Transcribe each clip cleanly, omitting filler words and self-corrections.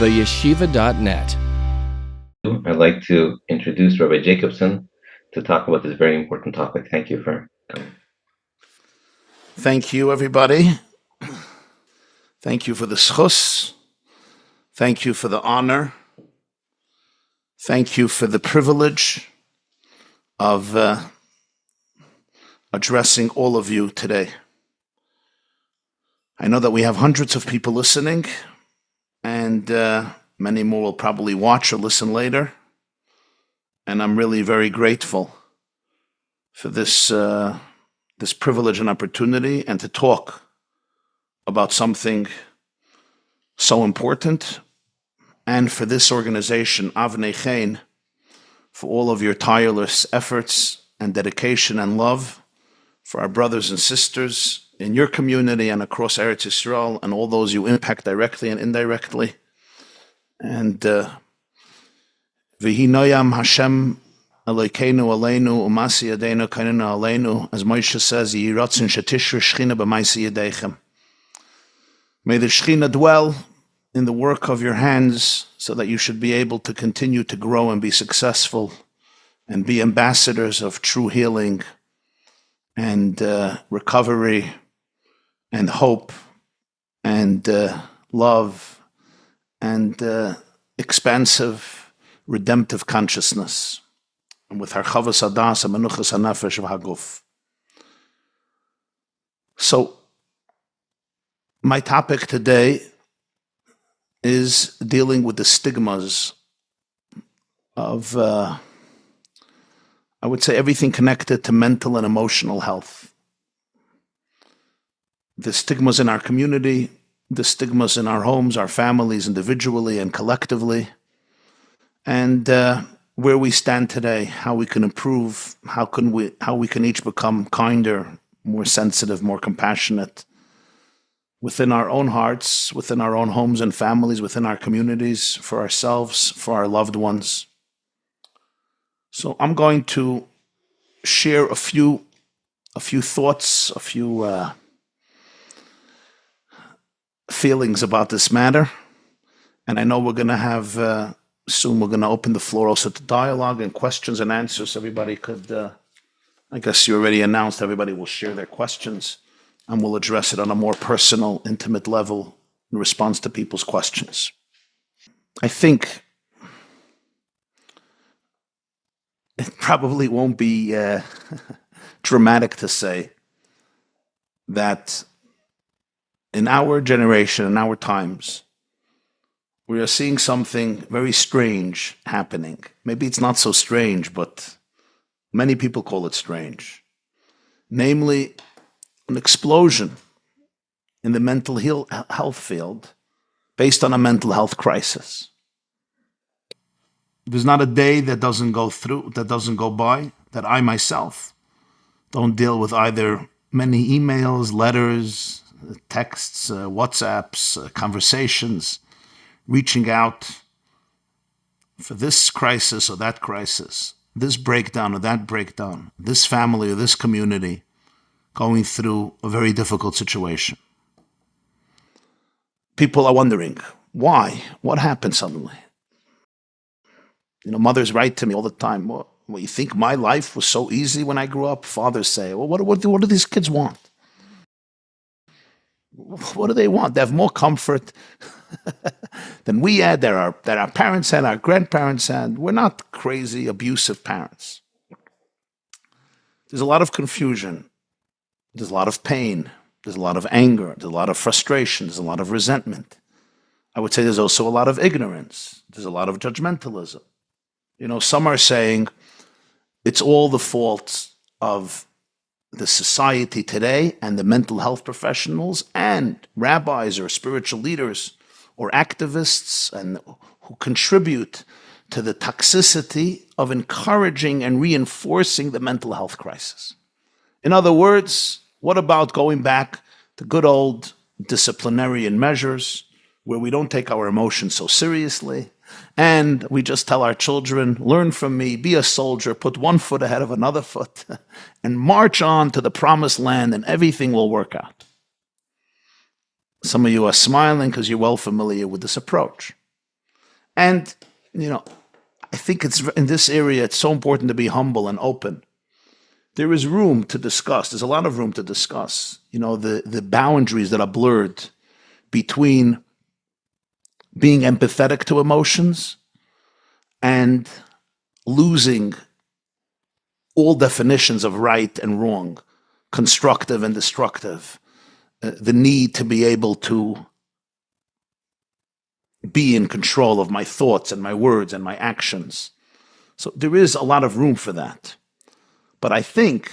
theyeshiva.net. I'd like to introduce Rabbi Jacobson to talk about this very important topic. Thank you for coming. Thank you, everybody. Thank you for the schus. Thank you for the honor. Thank you for the privilege of addressing all of you today. I know that we have hundreds of people listening, and many more will probably watch or listen later. And I'm really very grateful for this privilege and opportunity, and to talk about something so important, and for this organization, Avnei Chen, for all of your tireless efforts and dedication and love for our brothers and sisters in your community and across Eretz Yisrael, and all those you impact directly and indirectly. And V'hi noyam Hashem Elokeinu aleinu umasi yadeinu kainenu aleinu, as Moshe says, Yehi ratzon shetishru shechina b'maisi yadeichem. May the Shechina dwell in the work of your hands, so that you should be able to continue to grow and be successful and be ambassadors of true healing and recovery and hope and love and expansive redemptive consciousness, and with harchavas hadas and menuchas hanefesh v'haguf. So, my topic today is dealing with the stigmas of, I would say, everything connected to mental and emotional health. The stigmas in our community, the stigmas in our homes, our families, individually and collectively, and where we stand today, how we can improve, how we can each become kinder, more sensitive, more compassionate, within our own hearts, within our own homes and families, within our communities, for ourselves, for our loved ones. So I'm going to share a few thoughts, a few feelings about this matter. And I know we're going to have, soon we're going to open the floor also to dialogue and questions and answers. Everybody could, I guess you already announced, everybody will share their questions, and we'll address it on a more personal, intimate level in response to people's questions. I think it probably won't be dramatic to say that in our generation, in our times, we are seeing something very strange happening. Maybe it's not so strange, but many people call it strange. Namely, an explosion in the mental health field based on a mental health crisis. There's not a day that doesn't go by that I myself don't deal with either many emails, letters, texts, WhatsApps, conversations, reaching out for this crisis or that crisis, this breakdown or that breakdown, this family or this community going through a very difficult situation. People are wondering, why? What happened suddenly? You know, mothers write to me all the time, well, you think my life was so easy when I grew up? Fathers say, well, what do these kids want? What do they want? They have more comfort than we had, that our parents had, our grandparents had. We're not crazy, abusive parents. There's a lot of confusion. There's a lot of pain, there's a lot of anger, there's a lot of frustration, there's a lot of resentment. I would say there's also a lot of ignorance. There's a lot of judgmentalism. You know, some are saying it's all the fault of the society today and the mental health professionals and rabbis or spiritual leaders or activists and who contribute to the toxicity of encouraging and reinforcing the mental health crisis. In other words, what about going back to good old disciplinarian measures where we don't take our emotions so seriously and we just tell our children, learn from me, be a soldier, put one foot ahead of another foot and march on to the promised land and everything will work out. Some of you are smiling because you're well familiar with this approach. And, I think it's in this area, it's so important to be humble and open. There is room to discuss. There's a lot of room to discuss, the boundaries that are blurred between being empathetic to emotions and losing all definitions of right and wrong, constructive and destructive, the need to be able to be in control of my thoughts and my words and my actions. So there is a lot of room for that. But I think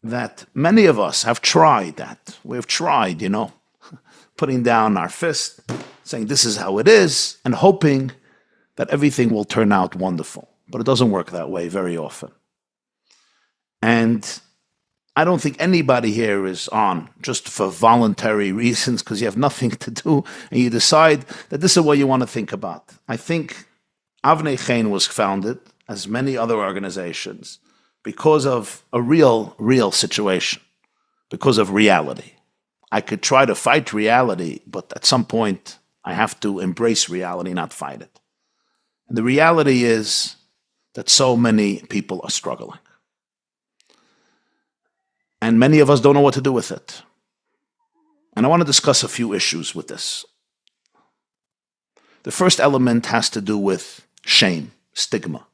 that many of us have tried that. We've tried, putting down our fist, saying this is how it is, and hoping that everything will turn out wonderful. But it doesn't work that way very often. And I don't think anybody here is on just for voluntary reasons because you have nothing to do and you decide that this is what you want to think about. I think Avnei Chain was founded, as many other organizations, because of a real situation, because of reality. I could try to fight reality, but at some point I have to embrace reality, not fight it. And the reality is that so many people are struggling. And many of us don't know what to do with it. And I want to discuss a few issues with this. The first element has to do with shame, stigma.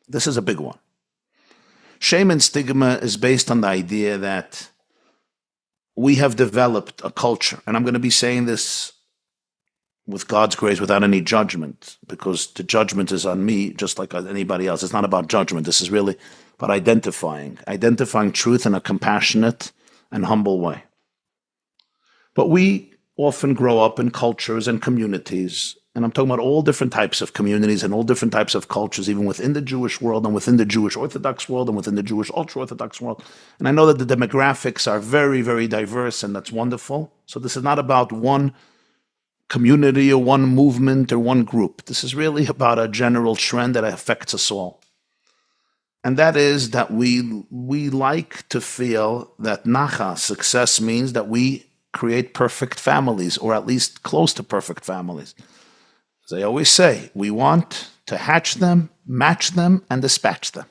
This is a big one. Shame and stigma is based on the idea that we have developed a culture, and I'm going to be saying this with God's grace without any judgment, because the judgment is on me just like anybody else. It's not about judgment. This is really about identifying truth in a compassionate and humble way. But we often grow up in cultures and communities, and I'm talking about all different types of communities and all different types of cultures, even within the Jewish world and within the Jewish Orthodox world and within the Jewish ultra-Orthodox world. And I know that the demographics are very, very diverse, and that's wonderful. So this is not about one community or one movement or one group. This is really about a general trend that affects us all. And that is that we like to feel that nacha, success, means that we create perfect families, or at least close to perfect families. As I always say, we want to hatch them, match them, and dispatch them.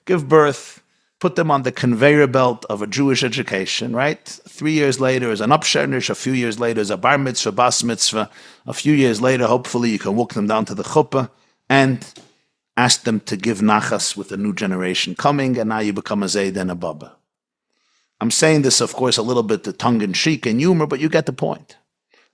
Give birth, put them on the conveyor belt of a Jewish education, right? 3 years later is an upshernish, a few years later is a bar mitzvah, bas mitzvah. A few years later, hopefully you can walk them down to the chuppah and ask them to give nachas with the new generation coming, and now you become a zayd and a baba. I'm saying this, of course, a little bit to tongue-in-cheek and humor, but you get the point.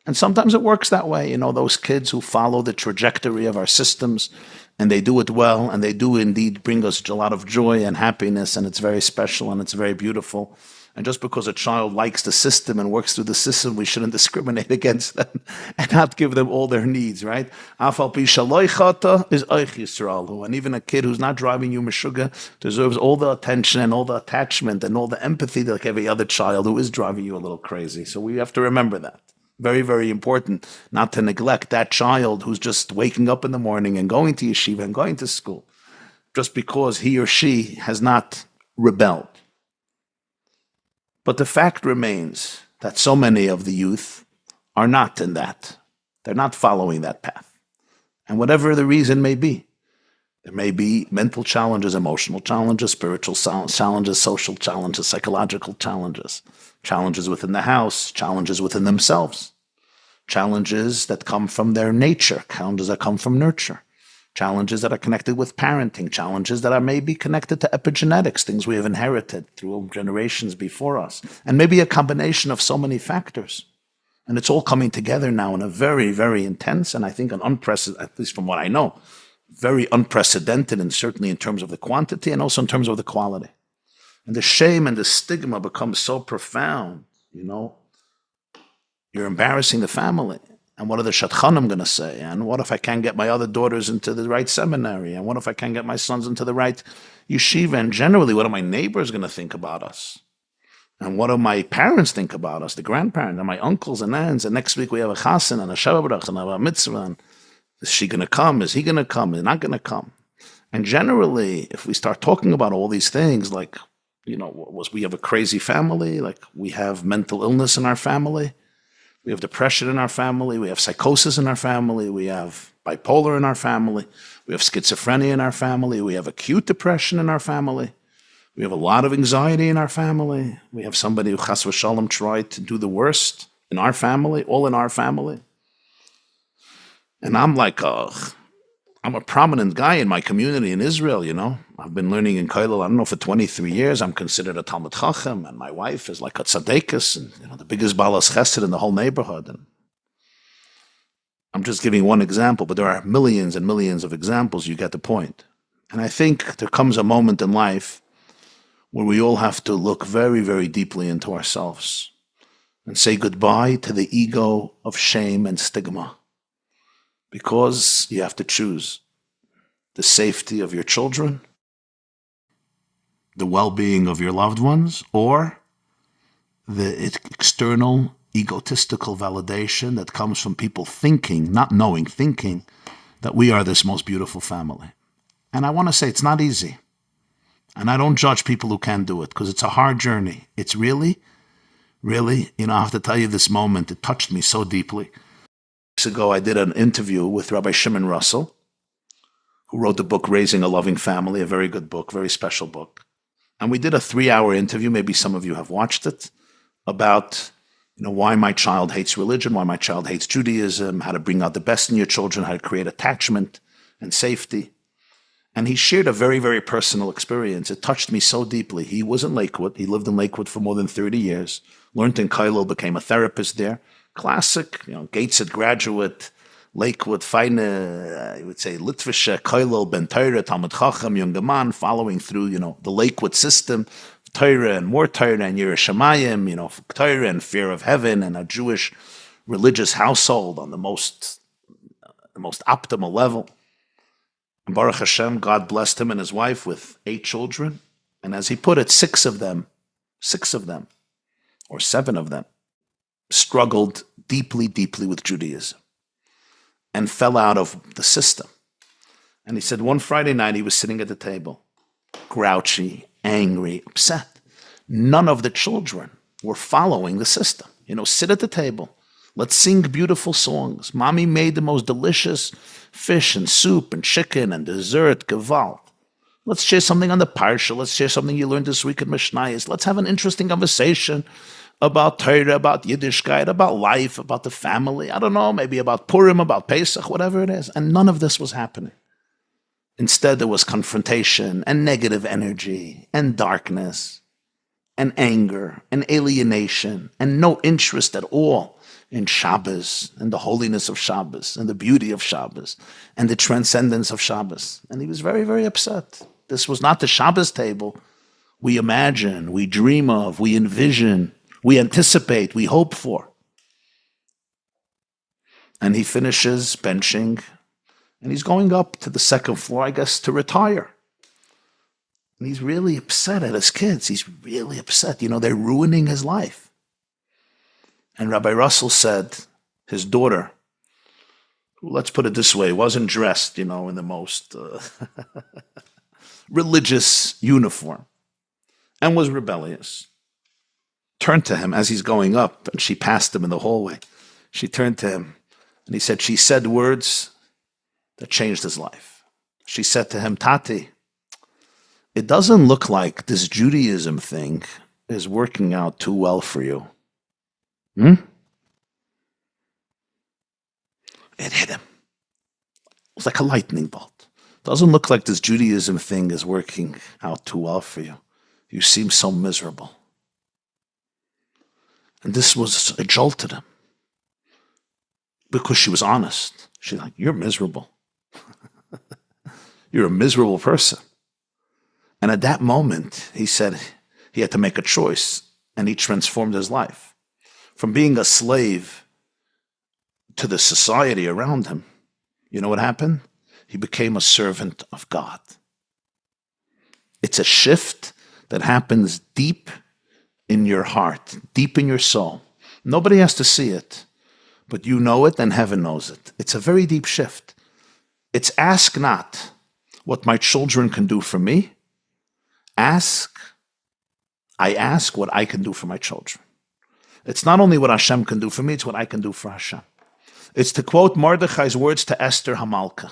And sometimes it works that way. Those kids who follow the trajectory of our systems, and they do it well, and they do indeed bring us a lot of joy and happiness, and it's very special and it's very beautiful. And just because a child likes the system and works through the system, we shouldn't discriminate against them and not give them all their needs, right? Afal pi shaloi chata is oich Yisraelu. And even a kid who's not driving you meshuga deserves all the attention and all the attachment and all the empathy like every other child who is driving you a little crazy. So we have to remember that. Very, very important not to neglect that child who's just waking up in the morning and going to yeshiva and going to school just because he or she has not rebelled. But the fact remains that so many of the youth are not in that. They're not following that path. And whatever the reason may be, there may be mental challenges, emotional challenges, spiritual challenges, social challenges, psychological challenges, challenges within the house, challenges within themselves, challenges that come from their nature, challenges that come from nurture, challenges that are connected with parenting, challenges that are maybe connected to epigenetics, things we have inherited through generations before us, and maybe a combination of so many factors. And it's all coming together now in a very, very intense, and I think an unprecedented, at least from what I know, very unprecedented, and certainly in terms of the quantity and also in terms of the quality. And the shame and the stigma becomes so profound, You're embarrassing the family. And what are the shadchanim going to say? And what if I can't get my other daughters into the right seminary? And what if I can't get my sons into the right yeshiva? And generally, what are my neighbors going to think about us? And what do my parents think about us, the grandparents, and my uncles and aunts? And next week we have a chasen and a shabbat and a mitzvah. And is she going to come? Is he going to come? Is he not going to come? And generally, if we start talking about all these things, like, we have a crazy family, like we have mental illness in our family, We have depression in our family. We have psychosis in our family. We have bipolar in our family. We have schizophrenia in our family. We have acute depression in our family. We have a lot of anxiety in our family. We have somebody who, chas v'shalom, tried to do the worst in our family, all in our family. And I'm like, I'm a prominent guy in my community in Israel, you know. I've been learning in Kollel, I don't know, for 23 years. I'm considered a Talmud Chacham, and my wife is like a tzaddikus, and you know, the biggest balas chesed in the whole neighborhood. And I'm just giving one example, but there are millions and millions of examples. You get the point. And I think there comes a moment in life where we all have to look very, very deeply into ourselves and say goodbye to the ego of shame and stigma. Because you have to choose the safety of your children, the well-being of your loved ones, or the external egotistical validation that comes from people thinking, not knowing, thinking that we are this most beautiful family. And I want to say it's not easy. And I don't judge people who can't do it, because it's a hard journey. It's really, really, you know, I have to tell you this moment, it touched me so deeply. Weeks ago, I did an interview with Rabbi Shimon Russell, who wrote the book Raising a Loving Family, a very good book, very special book. And we did a 3-hour interview, maybe some of you have watched it, about, you know, why my child hates religion, why my child hates Judaism, how to bring out the best in your children, how to create attachment and safety. And he shared a very, very personal experience. It touched me so deeply. He was in Lakewood. He lived in Lakewood for more than 30 years, learned in Kollel, became a therapist there. Classic, you know, Gateshead graduate, Lakewood, feine, I would say, Litvische, Kollel, Ben Torah, Talmud Chacham, younger man, following through, you know, the Lakewood system, Torah and more Torah and Yiras Shamayim, you know, Torah and fear of heaven, and a Jewish religious household on the most optimal level. And Baruch Hashem, God blessed him and his wife with 8 children. And as he put it, 6 of them, or 7 of them, struggled deeply, deeply with Judaism and fell out of the system. And he said one Friday night he was sitting at the table, grouchy, angry, upset. None of the children were following the system. You know, sit at the table. Let's sing beautiful songs. Mommy made the most delicious fish and soup and chicken and dessert, gewalt. Let's share something on the Parsha. Let's share something you learned this week in Mishnayos. Let's have an interesting conversation about Torah, about Yiddishkeit, about life, about the family. I don't know, maybe about Purim, about Pesach, whatever it is. And none of this was happening. Instead, there was confrontation and negative energy and darkness and anger and alienation and no interest at all in Shabbos and the holiness of Shabbos and the beauty of Shabbos and the transcendence of Shabbos. And he was very, very upset. This was not the Shabbos table we imagine, we dream of, we envision, we anticipate, we hope for. And he finishes benching, and he's going up to the 2nd floor, I guess, to retire. And he's really upset at his kids. He's really upset. You know, they're ruining his life. And Rabbi Russell said his daughter, who, let's put it this way, wasn't dressed, you know, in the most religious uniform and was rebellious, turned to him as he's going up, and she passed him in the hallway. She turned to him, and he said, she said words that changed his life. She said to him, Tati, it doesn't look like this Judaism thing is working out too well for you. It hit him. It was like a lightning bolt. Doesn't look like this Judaism thing is working out too well for you. You seem so miserable. And it jolted him. Because she was honest. She's like, you're miserable. You're a miserable person. And at that moment, he said he had to make a choice, and he transformed his life. From being a slave to the society around him, you know what happened? He became a servant of God. It's a shift that happens deep in your heart, deep in your soul. Nobody has to see it, but you know it and heaven knows it. It's a very deep shift. It's ask not what my children can do for me. I ask what I can do for my children. It's not only what Hashem can do for me, it's what I can do for Hashem. It's to quote Mordechai's words to Esther Hamalka.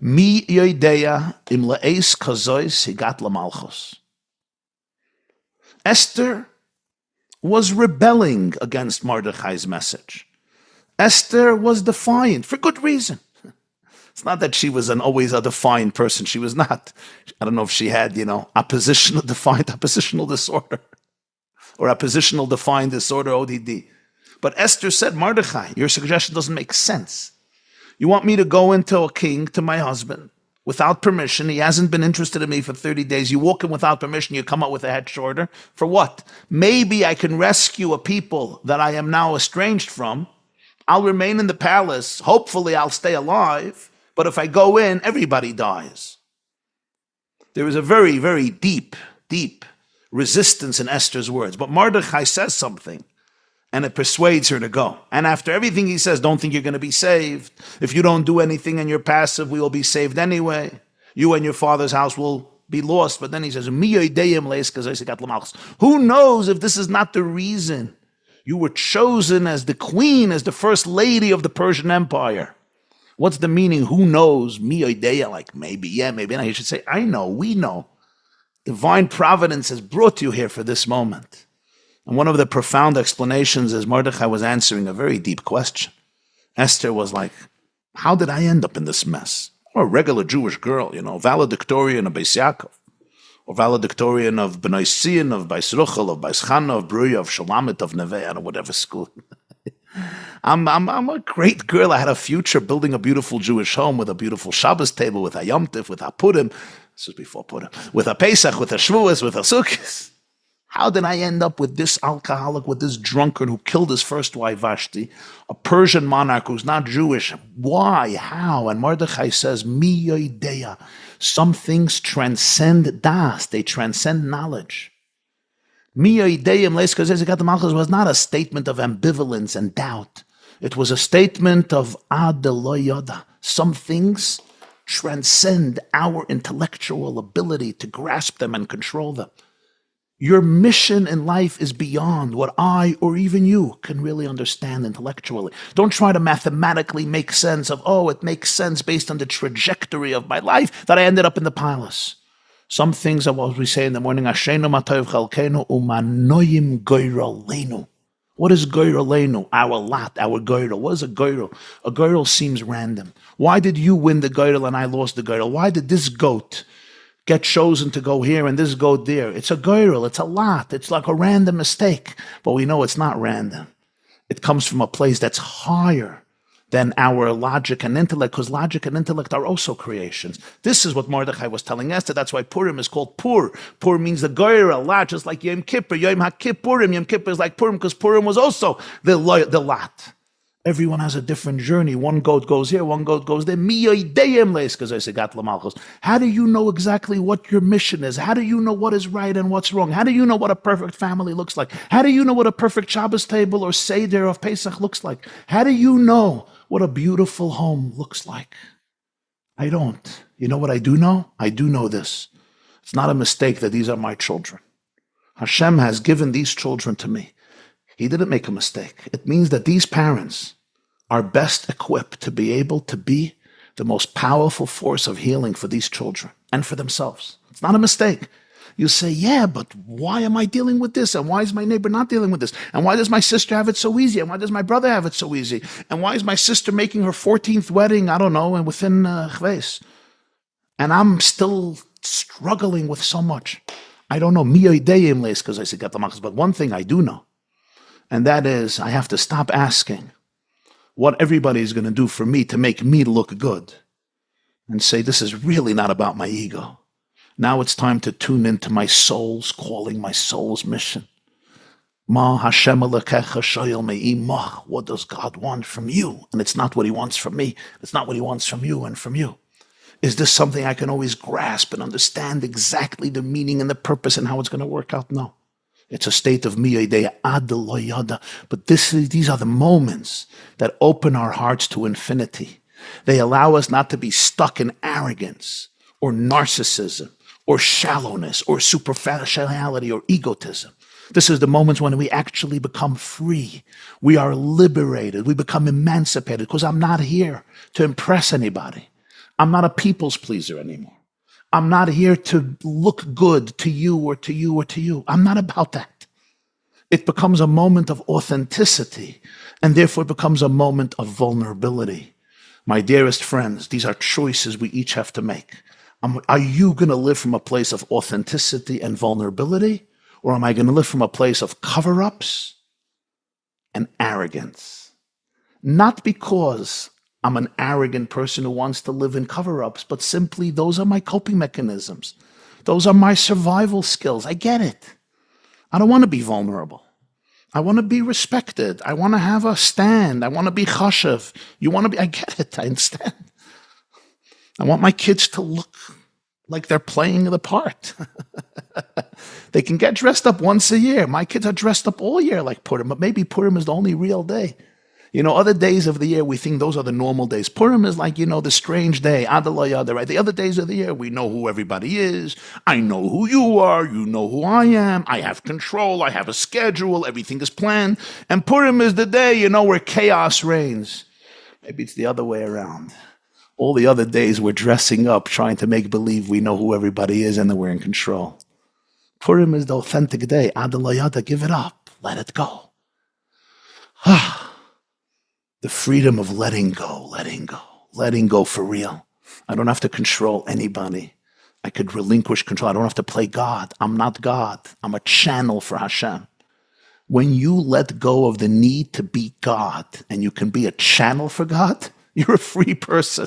Mi yoideya im le'eis kazois higat lamalchus. Esther was rebelling against Mordechai's message. Esther was defiant for good reason. It's not that she was always a defiant person. She was not. I don't know if she had, oppositional disorder or oppositional defiant disorder, ODD. But Esther said, Mordechai, your suggestion doesn't make sense. You want me to go into a king, to my husband, without permission. He hasn't been interested in me for 30 days. You walk in without permission. You come out with a head shorter. For what? Maybe I can rescue a people that I am now estranged from. I'll remain in the palace. Hopefully I'll stay alive. But if I go in, everybody dies. There is a very, very deep resistance in Esther's words. But Mordechai says something, and it persuades her to go. And after everything he says, don't think you're going to be saved. If you don't do anything and you're passive, we will be saved anyway. You and your father's house will be lost. But then he says, who knows if this is not the reason you were chosen as the queen, as the first lady of the Persian Empire? What's the meaning? Who knows? Like maybe, yeah, maybe not. You should say, I know, we know. Divine providence has brought you here for this moment. And one of the profound explanations is Mordechai was answering a very deep question. Esther was like, how did I end up in this mess? I'm a regular Jewish girl, valedictorian of Beis Yaakov, or valedictorian of Bnei Sion, of Beis Ruchel, of Beis Chana, of Bruya, of Shulamit, of Neve, I don't know, whatever school. I'm a great girl. I had a future building a beautiful Jewish home with a beautiful Shabbos table, with a Yom Tov, with a Purim. This was before Purim. With a Pesach, with a Shavuos, with a Sukkot. How did I end up with this alcoholic, with this drunkard who killed his first wife, Vashti, a Persian monarch who's not Jewish? Why? How? And Mordechai says, Mi yoideya. Some things transcend das. They transcend knowledge. Mi yoideyim leis malchus was not a statement of ambivalence and doubt. It was a statement of ad lo yoda. Some things transcend our intellectual ability to grasp them and control them. Your mission in life is beyond what I or even you can really understand intellectually. Don't try to mathematically make sense of, it makes sense based on the trajectory of my life that I ended up in the palace. Some things are what we say in the morning, Ashenu matov chalkenu umanoyim goyrolenu. What is goyrolenu? Our lot, our goyrol. What is a goyrol? A goyrol seems random. Why did you win the goyrol and I lost the goyrol? Why did this goat get chosen to go here and this goat there? It's a goyrol. It's a lot. It's like a random mistake. But we know it's not random. It comes from a place that's higher than our logic and intellect, because logic and intellect are also creations. This is what Mordechai was telling Esther. That's why Purim is called Pur. Pur means the goyrol, lot, just like Yom Kippur. Yom HaKippurim. Yom Kippur is like Purim, because Purim was also the lot. Everyone has a different journey. One goat goes here, one goat goes there. How do you know exactly what your mission is? How do you know what is right and what's wrong? How do you know what a perfect family looks like? How do you know what a perfect Shabbos table or Seder of Pesach looks like? How do you know what a beautiful home looks like? I don't. You know what I do know? I do know this. It's not a mistake that these are my children. Hashem has given these children to me. He didn't make a mistake. It means that these parents are best equipped to be able to be the most powerful force of healing for these children and for themselves. It's not a mistake. You say, yeah, but why am I dealing with this? And why is my neighbor not dealing with this? And why does my sister have it so easy? And why does my brother have it so easy? And why is my sister making her 14th wedding, I don't know, and within Chves? And I'm still struggling with so much. I don't know. But one thing I do know, and that is I have to stop asking what everybody is going to do for me to make me look good and say, this is really not about my ego. Now it's time to tune into my soul's calling, my soul's mission. Ma Hashem Elokecha shoyel me'imach. What does God want from you? And it's not what he wants from me. It's not what he wants from you and from you. Is this something I can always grasp and understand exactly the meaning and the purpose and how it's going to work out? No. It's a state of miyadeya ad lo yada. But these are the moments that open our hearts to infinity. They allow us not to be stuck in arrogance or narcissism or shallowness or superficiality or egotism. This is the moments when we actually become free. We are liberated. We become emancipated because I'm not here to impress anybody. I'm not a people's pleaser anymore. I'm not here to look good to you or to you or to you. I'm not about that. It becomes a moment of authenticity, and therefore it becomes a moment of vulnerability. My dearest friends, these are choices we each have to make. Are you going to live from a place of authenticity and vulnerability, or am I going to live from a place of cover-ups and arrogance? Not because I'm an arrogant person who wants to live in cover-ups, but simply those are my coping mechanisms. Those are my survival skills. I get it. I don't want to be vulnerable. I want to be respected. I want to have a stand. I want to be chashav. You want to be, I get it. I understand. I want my kids to look like they're playing the part. They can get dressed up once a year. My kids are dressed up all year like Purim, but maybe Purim is the only real day. Other days of the year, we think those are the normal days. Purim is like, the strange day, Adalayada, right? The other days of the year, we know who everybody is. I know who you are. You know who I am. I have control. I have a schedule. Everything is planned. And Purim is the day, where chaos reigns. Maybe it's the other way around. All the other days, we're dressing up, trying to make believe we know who everybody is and that we're in control. Purim is the authentic day. Adalayada, give it up. Let it go. The freedom of letting go for real. I don't have to control anybody. I could relinquish control. I don't have to play God. I'm not God. I'm a channel for Hashem. When you let go of the need to be God and you can be a channel for God, you're a free person.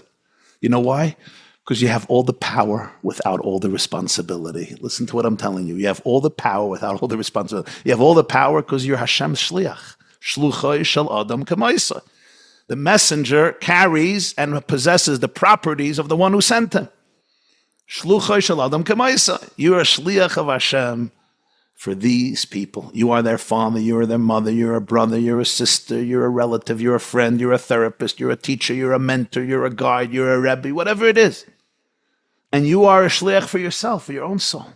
You know why? Because you have all the power without all the responsibility. Listen to what I'm telling you. You have all the power without all the responsibility. You have all the power because you're Hashem's shliach. Shluchai shel Adam k'maisa. The messenger carries and possesses the properties of the one who sent him. Shluchai shel Adam k'maisa. You are a shliach of Hashem for these people. You are their father, you are their mother, you're a brother, you're a sister, you're a relative, you're a friend, you're a therapist, you're a teacher, you're a mentor, you're a guide, you're a Rabbi, whatever it is. And you are a shliach for yourself, for your own soul.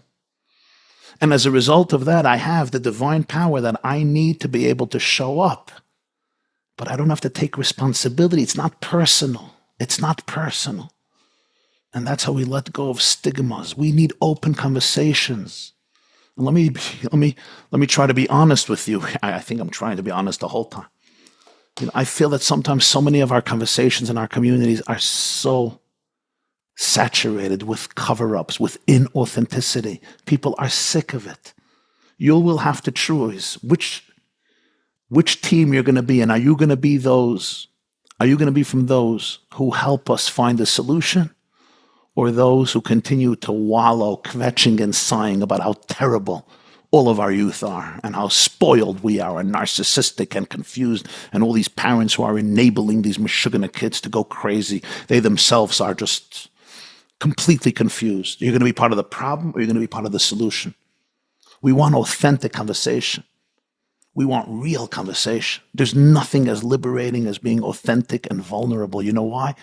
And as a result of that, I have the divine power that I need to be able to show up. But I don't have to take responsibility. It's not personal. It's not personal. And that's how we let go of stigmas. We need open conversations. And let me try to be honest with you. I think I'm trying to be honest the whole time. I feel that sometimes so many of our conversations in our communities are so saturated with cover-ups, with inauthenticity. People are sick of it. You will have to choose which team you're going to be in. Are you going to be from those who help us find a solution, or those who continue to wallow, kvetching and sighing about how terrible all of our youth are and how spoiled we are and narcissistic and confused, and all these parents who are enabling these meshugana kids to go crazy? They themselves are just completely confused. You're going to be part of the problem, or you're going to be part of the solution. We want authentic conversation. We want real conversation. There's nothing as liberating as being authentic and vulnerable. You know why?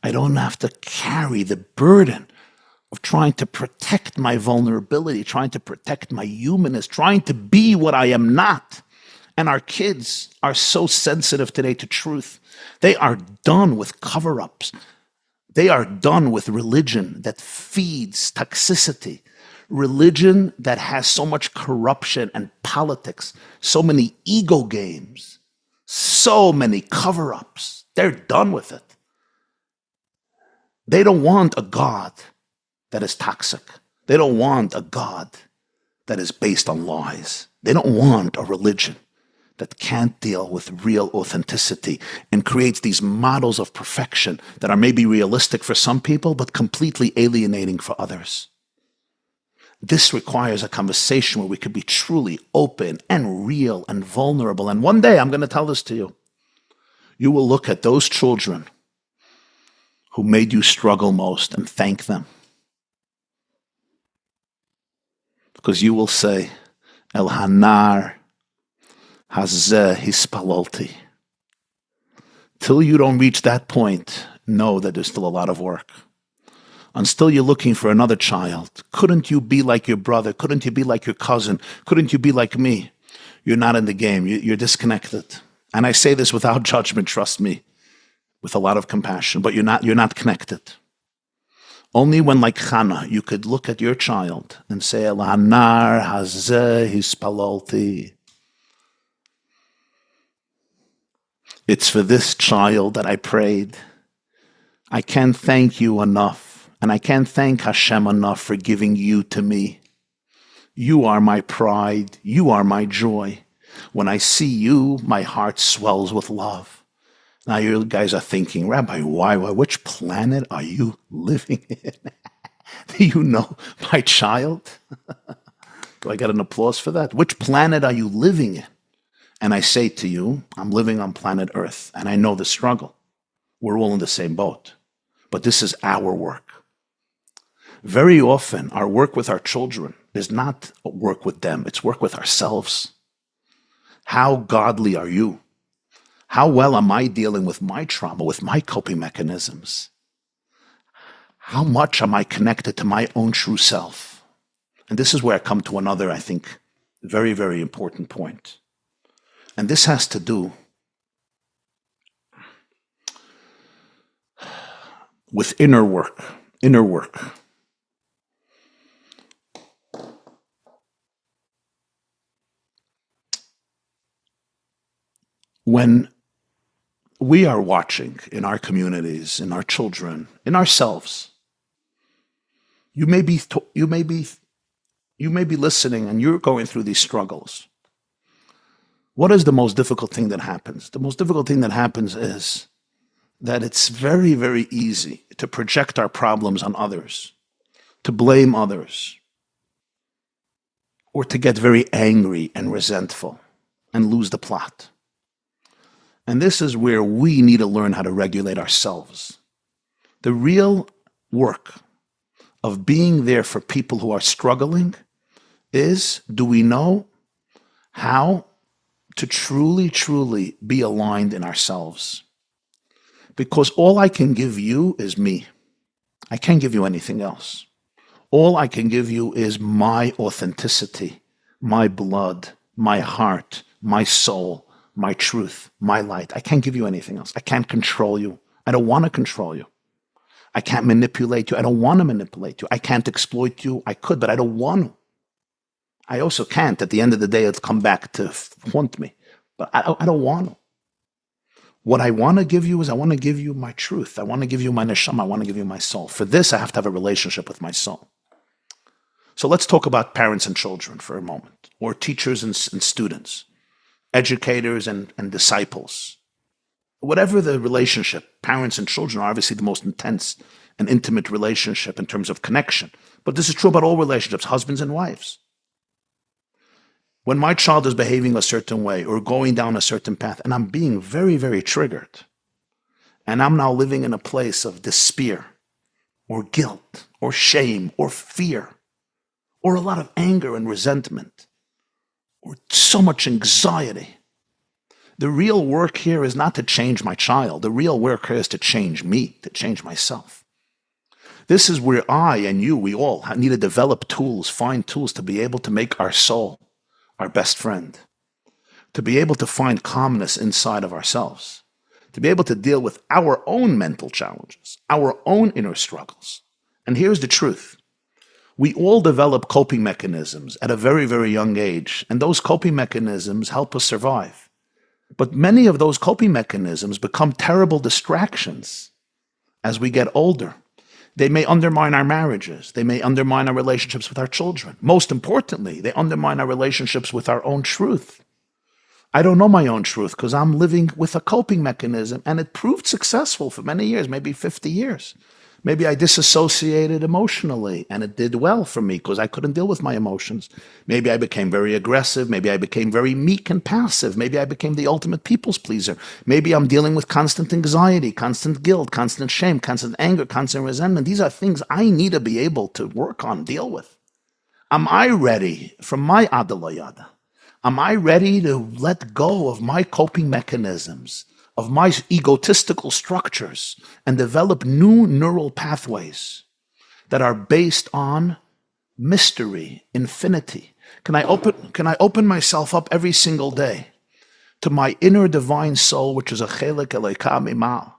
I don't have to carry the burden of trying to protect my vulnerability, trying to protect my humanness, trying to be what I am not. And our kids are so sensitive today to truth. They are done with cover-ups. They are done with religion that feeds toxicity. Religion that has so much corruption and politics, so many ego games, so many cover-ups. They're done with it. They don't want a God that is toxic. They don't want a God that is based on lies. They don't want a religion that can't deal with real authenticity and creates these models of perfection that are maybe realistic for some people, but completely alienating for others. This requires a conversation where we could be truly open and real and vulnerable. And one day, I'm going to tell this to you. You will look at those children who made you struggle most and thank them. Because you will say, El Hanar Hazeh Hispalolti. Till you don't reach that point, know that there's still a lot of work. and still you're looking for another child. Couldn't you be like your brother? Couldn't you be like your cousin? Couldn't you be like me? You're not in the game. You're disconnected. And I say this without judgment, trust me, with a lot of compassion, but you're not connected. Only when, like Chana, you could look at your child and say, El hanar hazeh hispalolti. It's for this child that I prayed. I can't thank you enough, and I can't thank Hashem enough for giving you to me. You are my pride. You are my joy. When I see you, my heart swells with love. Now you guys are thinking, Rabbi, why? Which planet are you living in? Do you know my child? Do I get an applause for that? Which planet are you living in? And I say to you, I'm living on planet Earth, and I know the struggle. We're all in the same boat. But this is our work. Very often, our work with our children is not work with them, it's work with ourselves. How godly are you? How well am I dealing with my trauma, with my coping mechanisms? How much am I connected to my own true self? And this is where I come to another, I think, very, very important point. And this has to do with inner work. Inner work. When we are watching in our communities, in our children, in ourselves, you may be listening and you're going through these struggles. What is the most difficult thing that happens? The most difficult thing that happens is that it's very, very easy to project our problems on others, to blame others, or to get very angry and resentful and lose the plot. And this is where we need to learn how to regulate ourselves. The real work of being there for people who are struggling is, do we know how to truly, truly be aligned in ourselves? Because all I can give you is me. I can't give you anything else. All I can give you is my authenticity, my blood, my heart, my soul, my truth, my light. I can't give you anything else. I can't control you. I don't want to control you. I can't manipulate you. I don't want to manipulate you. I can't exploit you. I could, but I don't want to. I also can't. At the end of the day, it'll come back to haunt me. But I don't want to. What I want to give you is I want to give you my truth. I want to give you my neshama. I want to give you my soul. For this, I have to have a relationship with my soul. So let's talk about parents and children for a moment, or teachers and students, educators and disciples. Whatever the relationship, parents and children are obviously the most intense and intimate relationship in terms of connection. But this is true about all relationships, husbands and wives. When my child is behaving a certain way or going down a certain path, and I'm being very, very triggered, and I'm now living in a place of despair or guilt or shame or fear or a lot of anger and resentment or so much anxiety, the real work here is not to change my child. The real work here is to change me, to change myself. This is where I and you, we all need to develop tools, find tools to be able to make our soul our best friend, to be able to find calmness inside of ourselves, to be able to deal with our own mental challenges, our own inner struggles. And here's the truth. We all develop coping mechanisms at a very, very young age, and those coping mechanisms help us survive. But many of those coping mechanisms become terrible distractions as we get older. They may undermine our marriages. They may undermine our relationships with our children. Most importantly, they undermine our relationships with our own truth. I don't know my own truth because I'm living with a coping mechanism, and it proved successful for many years, maybe 50 years. Maybe I disassociated emotionally, and it did well for me because I couldn't deal with my emotions. Maybe I became very aggressive. Maybe I became very meek and passive. Maybe I became the ultimate people's pleaser. Maybe I'm dealing with constant anxiety, constant guilt, constant shame, constant anger, constant resentment. These are things I need to be able to work on, deal with. Am I ready from my adalayada? Am I ready to let go of my coping mechanisms, of my egotistical structures, and develop new neural pathways that are based on mystery, infinity? Can I open myself up every single day to my inner divine soul, which is a chelik Eloka mimal?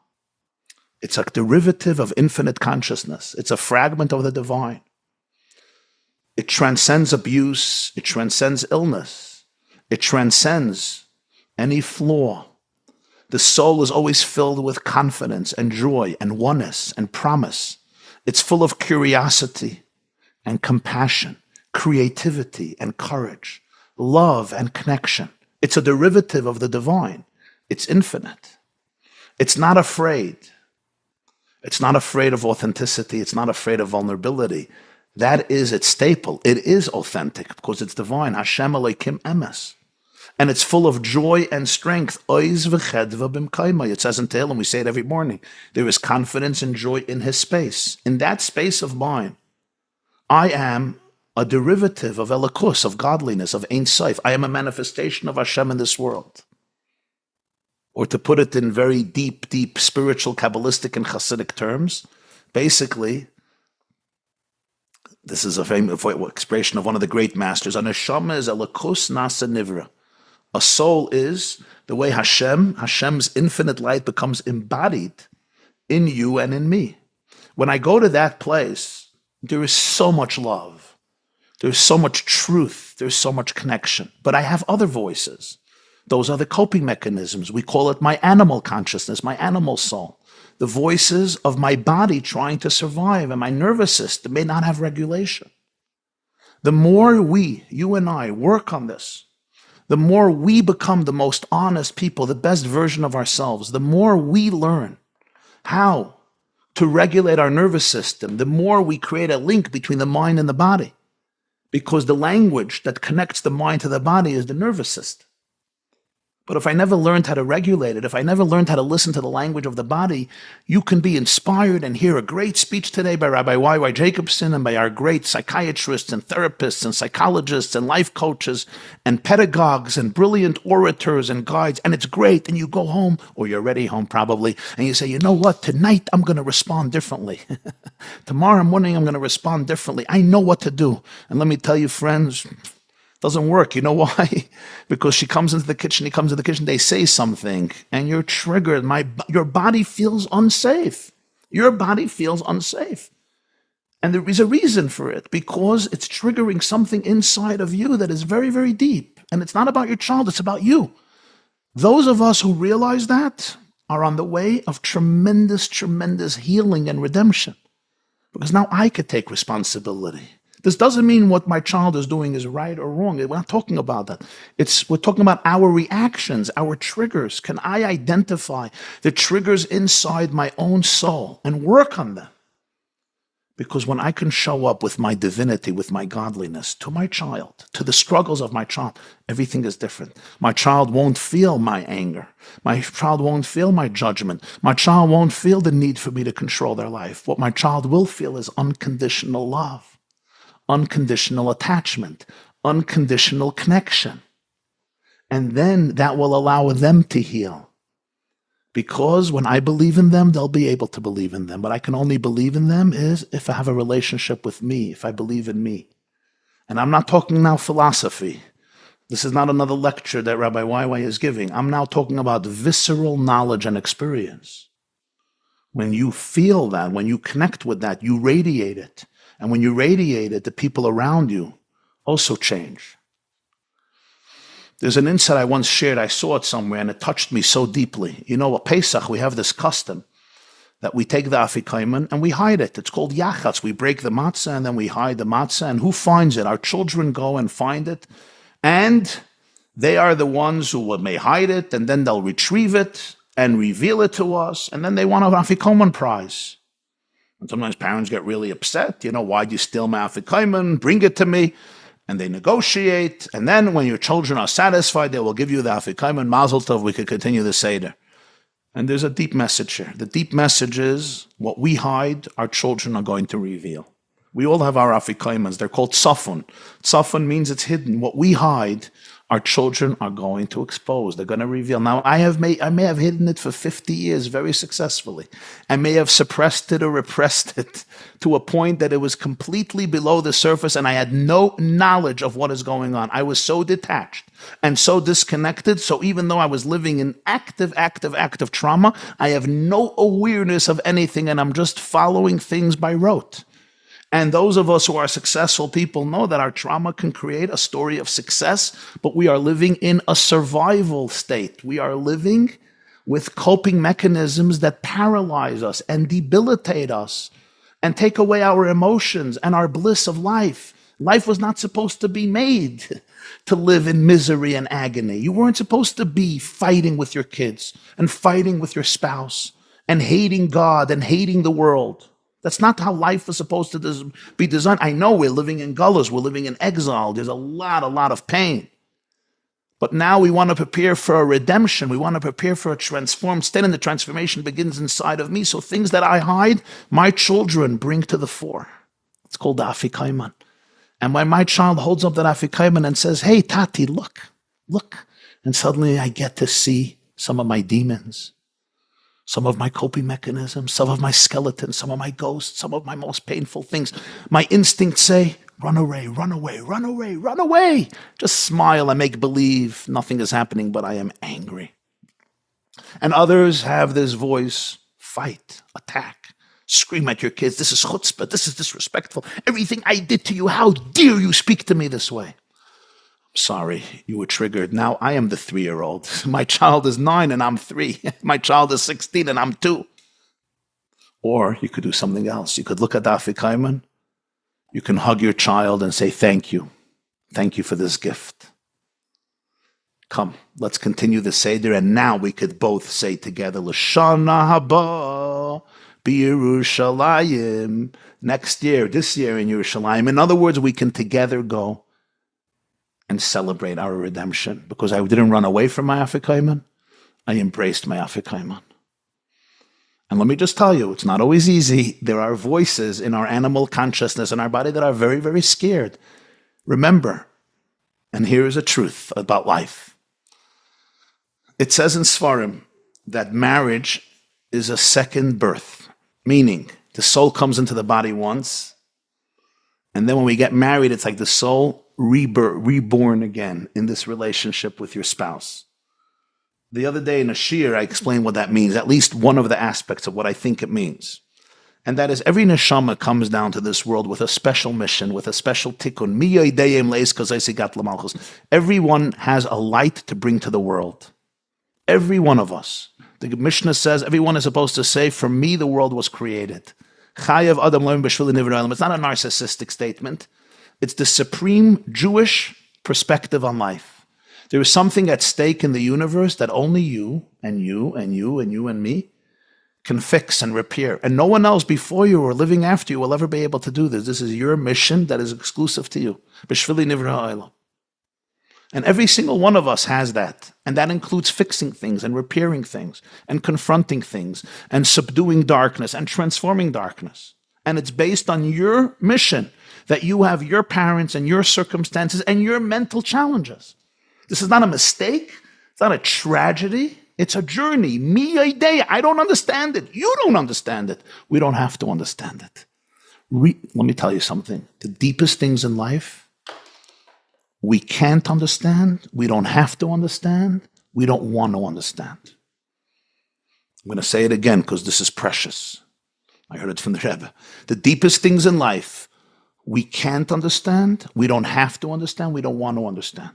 It's a derivative of infinite consciousness. It's a fragment of the divine. It transcends abuse. It transcends illness. It transcends any flaw. The soul is always filled with confidence and joy and oneness and promise. It's full of curiosity and compassion, creativity and courage, love and connection. It's a derivative of the divine. It's infinite. It's not afraid. It's not afraid of authenticity. It's not afraid of vulnerability. That is its staple. It is authentic because it's divine. Hashem Elokim Emes. And it's full of joy and strength. Oiz v'chedva b'mkaima. It says in Tehillim, we say it every morning. There is confidence and joy in his space. In that space of mine, I am a derivative of Elokus, of godliness, of Ein Sof. I am a manifestation of Hashem in this world. Or to put it in very deep, deep spiritual, Kabbalistic, and Hasidic terms, basically, this is a famous expression of one of the great masters. A neshama is Elokus nasa nivra. A soul is the way Hashem's infinite light becomes embodied in you and in me. When I go to that place, there is so much love. There's so much truth. There's so much connection. But I have other voices. Those are the coping mechanisms. We call it my animal consciousness, my animal soul. The voices of my body trying to survive, and my nervous system may not have regulation. The more we, you and I, work on this, the more we become the most honest people, the best version of ourselves, the more we learn how to regulate our nervous system, the more we create a link between the mind and the body. Because the language that connects the mind to the body is the nervous system. But if I never learned how to regulate it, if I never learned how to listen to the language of the body, you can be inspired and hear a great speech today by Rabbi Y. Jacobson and by our great psychiatrists and therapists and psychologists and life coaches and pedagogues and brilliant orators and guides. And it's great. And you go home, or you're already home probably, and you say, you know what? Tonight I'm going to respond differently. Tomorrow morning I'm going to respond differently. I know what to do. And let me tell you, friends, doesn't work. You know why? Because he comes into the kitchen, they say something, and you're triggered. Your body feels unsafe. Your body feels unsafe. And there is a reason for it, because it's triggering something inside of you that is very, very deep. And it's not about your child, it's about you. Those of us who realize that are on the way of tremendous, tremendous healing and redemption. Because now I could take responsibility. This doesn't mean what my child is doing is right or wrong. We're not talking about that. We're talking about our reactions, our triggers. Can I identify the triggers inside my own soul and work on them? Because when I can show up with my divinity, with my godliness, to my child, to the struggles of my child, everything is different. My child won't feel my anger. My child won't feel my judgment. My child won't feel the need for me to control their life. What my child will feel is unconditional love. Unconditional attachment, unconditional connection. And then that will allow them to heal. Because when I believe in them, they'll be able to believe in them. But I can only believe in them is if I have a relationship with me, if I believe in me. And I'm not talking now philosophy. This is not another lecture that Rabbi YY is giving. I'm now talking about visceral knowledge and experience. When you feel that, when you connect with that, you radiate it. And when you radiate it, the people around you also change. There's an insight I once shared. I saw it somewhere, and it touched me so deeply. You know, at Pesach, we have this custom that we take the afikomen and we hide it. It's called yachatz. We break the matzah, and then we hide the matzah. And who finds it? Our children go and find it. And they are the ones who may hide it, and then they'll retrieve it and reveal it to us. And then they want an afikomen prize. And sometimes parents get really upset. You know, why'd you steal my afikomen? Bring it to me. And they negotiate. And then when your children are satisfied, they will give you the afikomen. Mazel tov, we could continue the Seder. And there's a deep message here. The deep message is what we hide, our children are going to reveal. We all have our afikoimans. They're called tzafun. Tzafun means it's hidden. What we hide, our children are going to expose. They're going to reveal. Now, I may have hidden it for 50 years very successfully. I may have suppressed it or repressed it to a point that it was completely below the surface and I had no knowledge of what is going on. I was so detached and so disconnected. So even though I was living in active trauma, I have no awareness of anything and I'm just following things by rote. And those of us who are successful people know that our trauma can create a story of success, but we are living in a survival state. We are living with coping mechanisms that paralyze us and debilitate us and take away our emotions and our bliss of life. Life was not supposed to be made to live in misery and agony. You weren't supposed to be fighting with your kids and fighting with your spouse and hating God and hating the world. That's not how life is supposed to be designed. I know we're living in gullahs, we're living in exile. There's a lot of pain. But now we want to prepare for a redemption. We want to prepare for a transformed state, and the transformation begins inside of me. So things that I hide, my children bring to the fore. It's called the afikaiman. And when my child holds up that afikaiman and says, hey, Tati, look. And suddenly I get to see some of my demons, some of my coping mechanisms, some of my skeletons, some of my ghosts, some of my most painful things. My instincts say, run away, run away, run away, run away. Just smile and make believe nothing is happening, but I am angry. And others have this voice, fight, attack, scream at your kids. This is chutzpah, this is disrespectful. Everything I did to you, how dare you speak to me this way? Sorry, you were triggered. Now I am the 3-year-old. My child is 9 and I'm 3. My child is 16 and I'm 2. Or you could do something else. You could look at the afikaiman. You can hug your child and say, thank you. Thank you for this gift. Come, let's continue the Seder. And now we could both say together, L'shana haba b'Yerushalayim. Next year, this year in Yerushalayim. In other words, we can together go and celebrate our redemption, because I didn't run away from my afikaiman. I embraced my afikaiman. And let me just tell you, it's not always easy. There are voices in our animal consciousness in our body that are very, very scared. Remember, and here is a truth about life. It says in Sfarim that marriage is a second birth, meaning the soul comes into the body once, and then when we get married, it's like the soul reborn again in this relationship with your spouse. The other day in a shir, I explained what that means, at least one of the aspects of what I think it means. And that is, every neshama comes down to this world with a special mission, with a special tikkun. Everyone has a light to bring to the world. Every one of us. The Mishnah says, everyone is supposed to say, for me the world was created. It's not a narcissistic statement. It's the supreme Jewish perspective on life. There is something at stake in the universe that only you and you and you and you and me can fix and repair. And no one else before you or living after you will ever be able to do this. This is your mission that is exclusive to you. And every single one of us has that. And that includes fixing things and repairing things and confronting things and subduing darkness and transforming darkness. And it's based on your mission, that you have your parents and your circumstances and your mental challenges. This is not a mistake. It's not a tragedy. It's a journey. I don't understand it. You don't understand it. We don't have to understand it. Let me tell you something. The deepest things in life, we can't understand. We don't have to understand. We don't want to understand. I'm going to say it again because this is precious. I heard it from the Rebbe. The deepest things in life, we can't understand, we don't have to understand, we don't want to understand.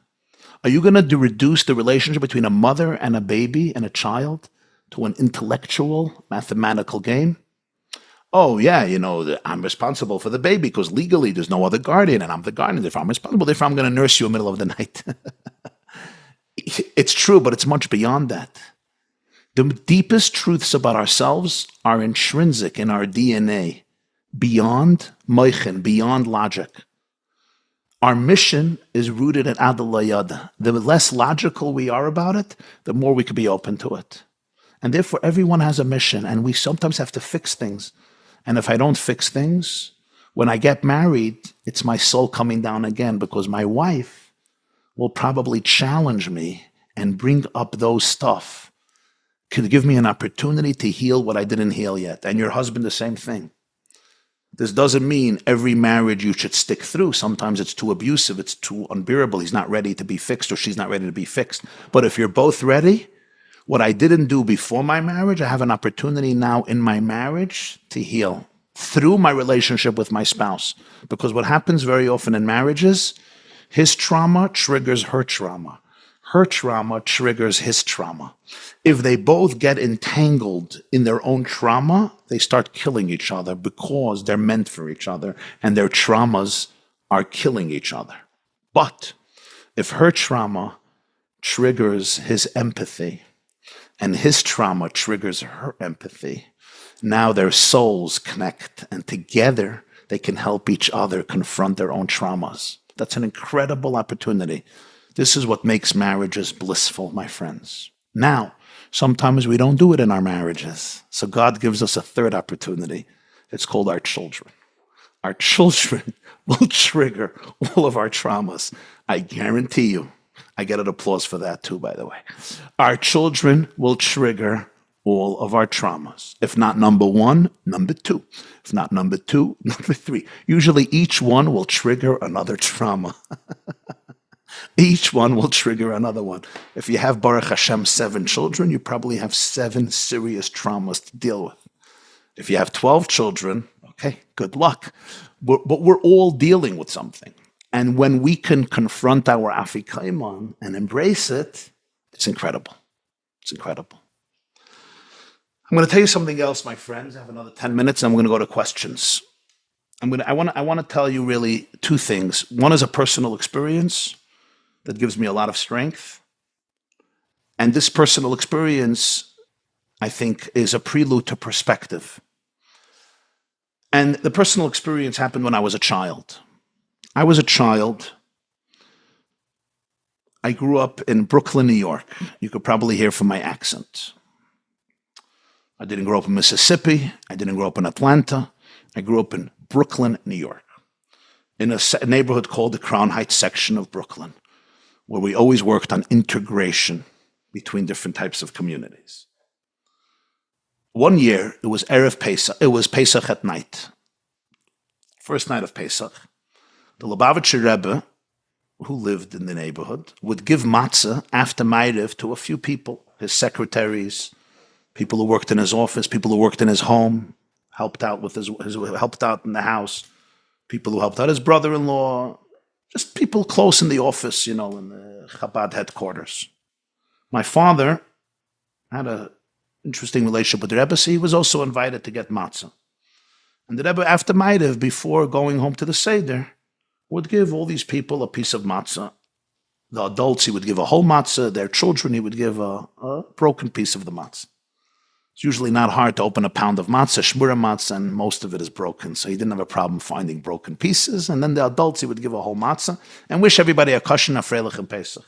Are you going to reduce the relationship between a mother and a baby and a child to an intellectual, mathematical game? Oh, yeah, I'm responsible for the baby because legally there's no other guardian and I'm the guardian. If I'm responsible, if I'm going to nurse you in the middle of the night. It's true, but it's much beyond that. The deepest truths about ourselves are intrinsic in our DNA. Beyond moichin, beyond logic. Our mission is rooted in Adalayada. The less logical we are about it, the more we could be open to it. And therefore, everyone has a mission, and we sometimes have to fix things. And if I don't fix things, When I get married, it's my soul coming down again because my wife will probably challenge me and bring up those stuff. Could give me an opportunity to heal what I didn't heal yet. And your husband, the same thing. This doesn't mean every marriage you should stick through. Sometimes it's too abusive, it's too unbearable. He's not ready to be fixed or she's not ready to be fixed. But if you're both ready, what I didn't do before my marriage, I have an opportunity now in my marriage to heal through my relationship with my spouse. Because what happens very often in marriages, his trauma triggers her trauma. Her trauma triggers his trauma. If they both get entangled in their own trauma, they start killing each other because they're meant for each other and their traumas are killing each other. But if her trauma triggers his empathy and his trauma triggers her empathy, now their souls connect and together they can help each other confront their own traumas. That's an incredible opportunity. This is what makes marriages blissful, my friends. Now, sometimes we don't do it in our marriages. So God gives us a third opportunity. It's called our children. Our children will trigger all of our traumas. I guarantee you. I get an applause for that too, by the way. Our children will trigger all of our traumas. If not number one, number two. If not number two, number three. Usually each one will trigger another trauma. Each one will trigger another one. If you have, Baruch Hashem, 7 children, you probably have 7 serious traumas to deal with. If you have 12 children, okay, good luck. But we're all dealing with something. And when we can confront our afikaiman and embrace it, it's incredible. It's incredible. I'm going to tell you something else, my friends. I have another 10 minutes, and I'm going to go to questions. I want to tell you really 2 things. One is a personal experience that gives me a lot of strength. And this personal experience, I think, is a prelude to perspective. And the personal experience happened when I was a child. I was a child. I grew up in Brooklyn, New York. You could probably hear from my accent. I didn't grow up in Mississippi. I didn't grow up in Atlanta. I grew up in Brooklyn, New York, in a neighborhood called the Crown Heights section of Brooklyn, where we always worked on integration between different types of communities. One year, it was Erev Pesach. It was Pesach at night. First night of Pesach. The Lubavitcher Rebbe, who lived in the neighborhood, would give matzah after Ma'ariv to a few people, his secretaries, people who worked in his office, people who worked in his home, helped out with helped out in the house, people who helped out his brother-in-law, just people close in the office, in the Chabad headquarters. My father had an interesting relationship with the Rebbe, so he was also invited to get matzah. And the Rebbe, after Ma'ariv, before going home to the Seder, would give all these people a piece of matzah. The adults, he would give a whole matzah. Their children, he would give a broken piece of the matzah. It's usually not hard to open a pound of matzah, shmura matzah, and most of it is broken. So he didn't have a problem finding broken pieces. And then the adults, he would give a whole matzah and wish everybody a kosher freilich and Pesach.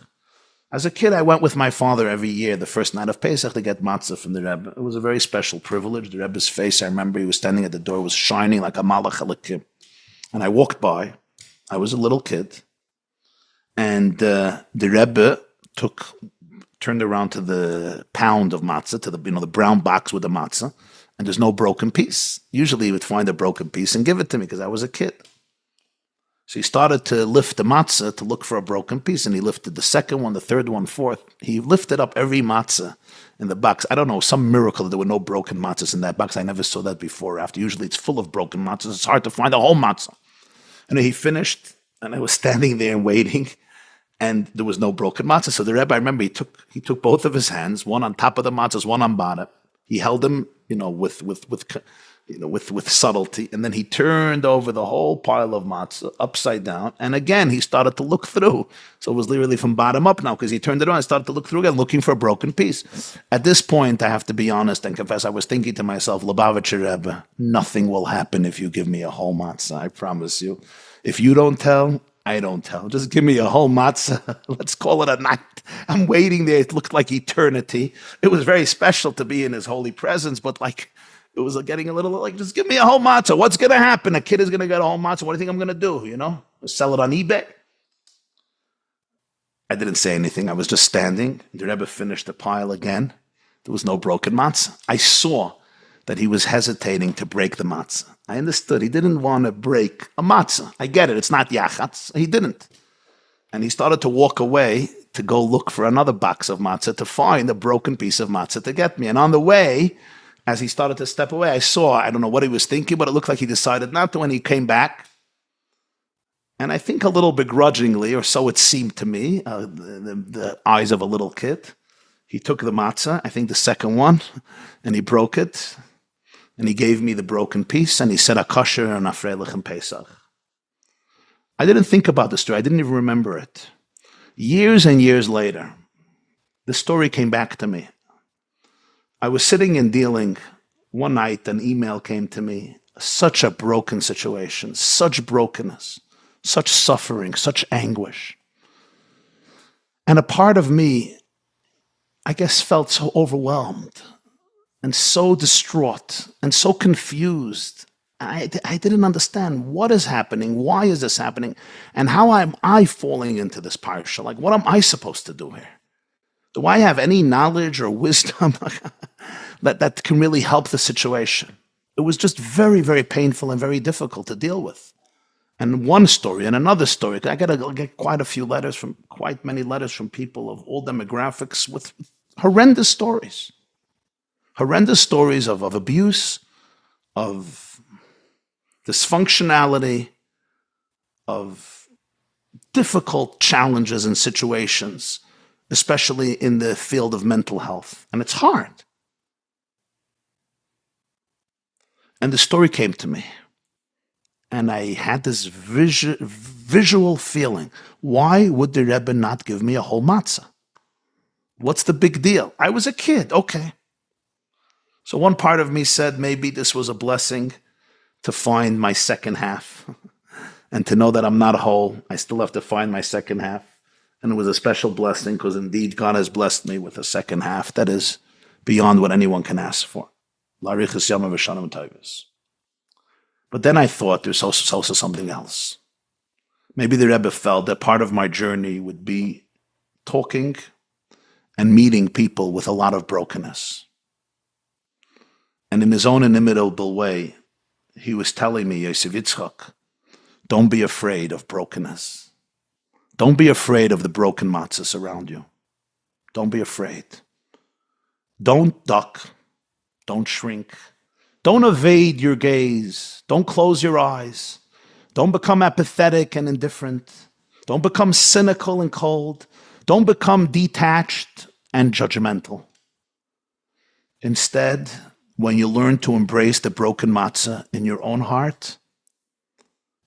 As a kid, I went with my father every year, the first night of Pesach, to get matzah from the Rebbe. It was a very special privilege. The Rebbe's face, I remember, he was standing at the door, was shining like a malach elikim. And I walked by. I was a little kid. And the Rebbe turned around to the pound of matzah, to the brown box with the matzah, and there's no broken piece. Usually he would find a broken piece and give it to me because I was a kid. So he started to lift the matzah to look for a broken piece, and he lifted the second one, the third one, fourth. He lifted up every matzah in the box. I don't know, some miracle that there were no broken matzahs in that box. I never saw that before or after. Usually it's full of broken matzahs. It's hard to find a whole matzah. And he finished, and I was standing there and waiting, and there was no broken matzah. So the Rebbe, I remember, he took both of his hands, one on top of the matzahs, one on bottom. He held them, with subtlety, and then he turned over the whole pile of matzah upside down, and again he started to look through. So it was literally from bottom up now, because he turned it on and started to look through again, looking for a broken piece. At this point, I have to be honest and confess, I was thinking to myself, Lubavitcher Rebbe, nothing will happen if you give me a whole matzah, I promise you. If you don't tell, I don't tell. Just give me a whole matzah. Let's call it a night. I'm waiting there. It looked like eternity. It was very special to be in his holy presence, but It was like getting a little like, just give me a whole matzah. What's going to happen? A kid is going to get a whole matzah. What do you think I'm going to do? Sell it on eBay? I didn't say anything. I was just standing. The Rebbe finished the pile again. There was no broken matzah. I saw that he was hesitating to break the matzah. I understood. He didn't want to break a matzah. I get it. It's not yachatz. He didn't. And he started to walk away to go look for another box of matzah to find a broken piece of matzah to get me. And on the way, as he started to step away, I don't know what he was thinking, but it looked like he decided not to when he came back. And I think a little begrudgingly, or so it seemed to me, the eyes of a little kid, he took the matzah, I think the second one, and he broke it. And he gave me the broken piece, and he said, "Akasher and Afreilich Pesach." I didn't think about the story. I didn't even remember it. Years and years later, the story came back to me. I was sitting and dealing. One night, an email came to me. Such a broken situation, such brokenness, such suffering, such anguish. And a part of me, I guess, felt so overwhelmed and so distraught and so confused. I didn't understand what is happening, why is this happening, and how am I falling into this parsha? Like, what am I supposed to do here? Do I have any knowledge or wisdom that can really help the situation? It was just very, very painful and very difficult to deal with. And one story and another story. I get quite many letters from people of all demographics with horrendous stories. Horrendous stories of abuse, of dysfunctionality, of difficult challenges and situations, especially in the field of mental health. And it's hard. And the story came to me. And I had this visual feeling. Why would the Rebbe not give me a whole matzah? What's the big deal? I was a kid, okay. So one part of me said maybe this was a blessing to find my second half and to know that I'm not whole. I still have to find my second half. And it was a special blessing because indeed God has blessed me with a second half that is beyond what anyone can ask for. L'arichas yamav v'shanim tovos. But then I thought there's also something else. Maybe the Rebbe felt that part of my journey would be talking and meeting people with a lot of brokenness. And in his own inimitable way, he was telling me, Yosef Yitzchak, don't be afraid of brokenness. Don't be afraid of the broken matzahs around you. Don't be afraid. Don't duck. Don't shrink. Don't evade your gaze. Don't close your eyes. Don't become apathetic and indifferent. Don't become cynical and cold. Don't become detached and judgmental. Instead, when you learn to embrace the broken matzah in your own heart,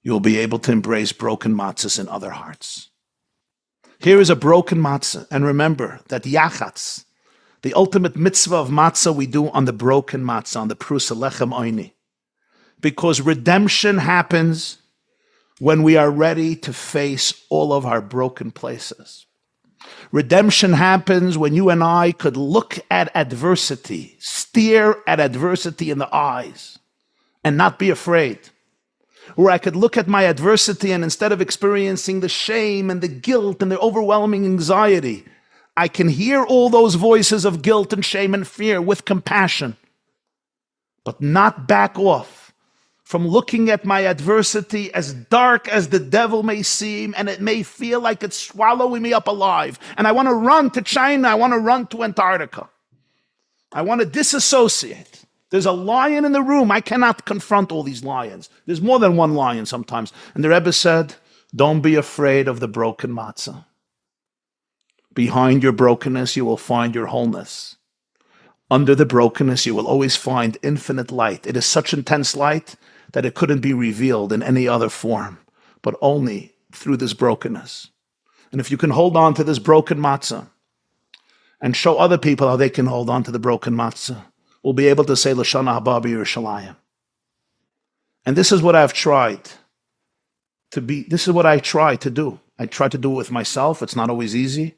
you'll be able to embrace broken matzahs in other hearts. Here is a broken matzah, and remember that yachatz, the ultimate mitzvah of matzah, we do on the broken matzah, on the prusa lechem oini. Because redemption happens when we are ready to face all of our broken places. Redemption happens when you and I could look at adversity, stare at adversity in the eyes, and not be afraid. Where I could look at my adversity and instead of experiencing the shame and the guilt and the overwhelming anxiety, I can hear all those voices of guilt and shame and fear with compassion, but not back off from looking at my adversity, as dark as the devil may seem, and it may feel like it's swallowing me up alive. And I want to run to China. I want to run to Antarctica. I want to disassociate. There's a lion in the room. I cannot confront all these lions. There's more than one lion sometimes. And the Rebbe said, don't be afraid of the broken matzah. Behind your brokenness, you will find your wholeness. Under the brokenness, you will always find infinite light. It is such intense light that it couldn't be revealed in any other form, but only through this brokenness. And if you can hold on to this broken matzah and show other people how they can hold on to the broken matzah, we'll be able to say, L'shana haba b'Yerushalayim. And this is what I've tried to be. This is what I try to do. I try to do it with myself. It's not always easy.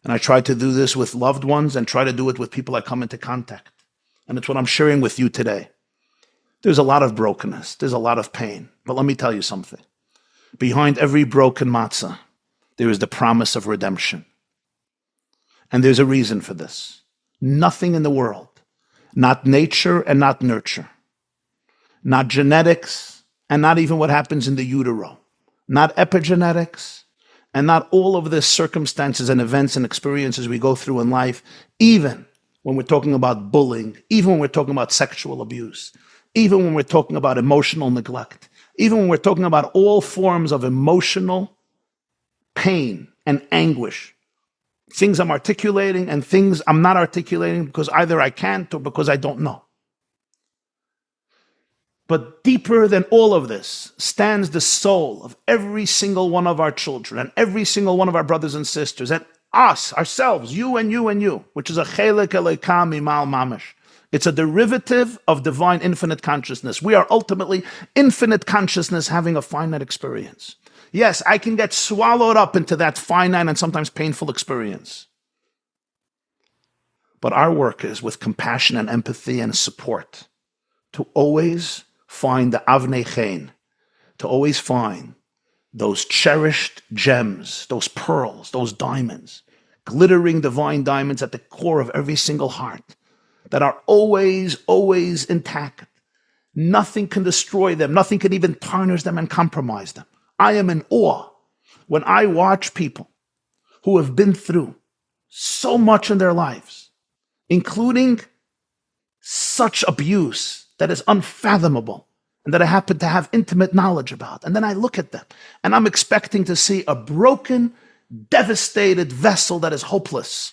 And I try to do this with loved ones and try to do it with people I come into contact. And it's what I'm sharing with you today. There's a lot of brokenness. There's a lot of pain. But let me tell you something. Behind every broken matzah, there is the promise of redemption. And there's a reason for this. Nothing in the world, not nature and not nurture, not genetics, and not even what happens in the utero, not epigenetics, and not all of the circumstances and events and experiences we go through in life, even when we're talking about bullying, even when we're talking about sexual abuse, even when we're talking about emotional neglect, even when we're talking about all forms of emotional pain and anguish, things I'm articulating and things I'm not articulating because either I can't or because I don't know. But deeper than all of this stands the soul of every single one of our children and every single one of our brothers and sisters and us, ourselves, you and you and you, which is a chelek eloka mimal mamash. It's a derivative of divine infinite consciousness. We are ultimately infinite consciousness having a finite experience. Yes, I can get swallowed up into that finite and sometimes painful experience. But our work is with compassion and empathy and support to always find the avnei chen, to always find those cherished gems, those pearls, those diamonds, glittering divine diamonds at the core of every single heart that are always, always intact. Nothing can destroy them. Nothing can even tarnish them and compromise them. I am in awe when I watch people who have been through so much in their lives, including such abuse that is unfathomable and that I happen to have intimate knowledge about. And then I look at them and I'm expecting to see a broken, devastated vessel that is hopeless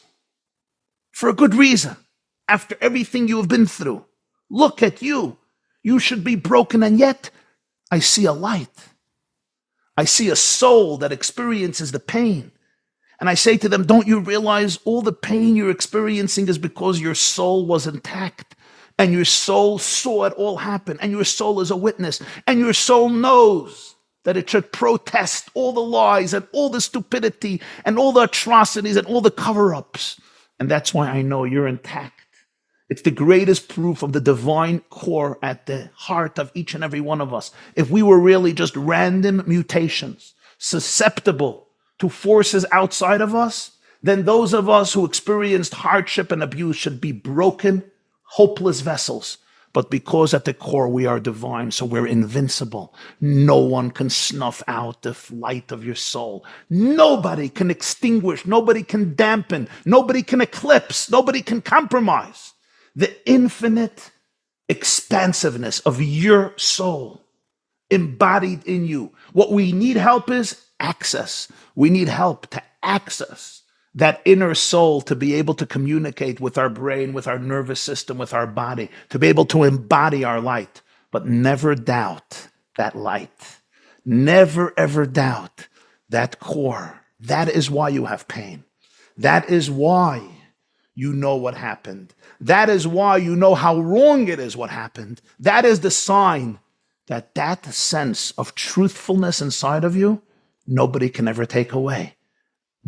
for a good reason. After everything you have been through, look at you. You should be broken, and yet I see a light. I see a soul that experiences the pain. And I say to them, don't you realize all the pain you're experiencing is because your soul was intact and your soul saw it all happen and your soul is a witness and your soul knows that it should protest all the lies and all the stupidity and all the atrocities and all the cover-ups. And that's why I know you're intact. It's the greatest proof of the divine core at the heart of each and every one of us. If we were really just random mutations, susceptible to forces outside of us, then those of us who experienced hardship and abuse should be broken, hopeless vessels. But because at the core we are divine, so we're invincible. No one can snuff out the light of your soul. Nobody can extinguish, nobody can dampen, nobody can eclipse, nobody can compromise the infinite expansiveness of your soul embodied in you. What we need help is access. We need help to access that inner soul to be able to communicate with our brain, with our nervous system, with our body, to be able to embody our light. But never doubt that light. Never, ever doubt that core. That is why you have pain. That is why you know what happened. That is why you know how wrong it is what happened. That is the sign that that sense of truthfulness inside of you, nobody can ever take away.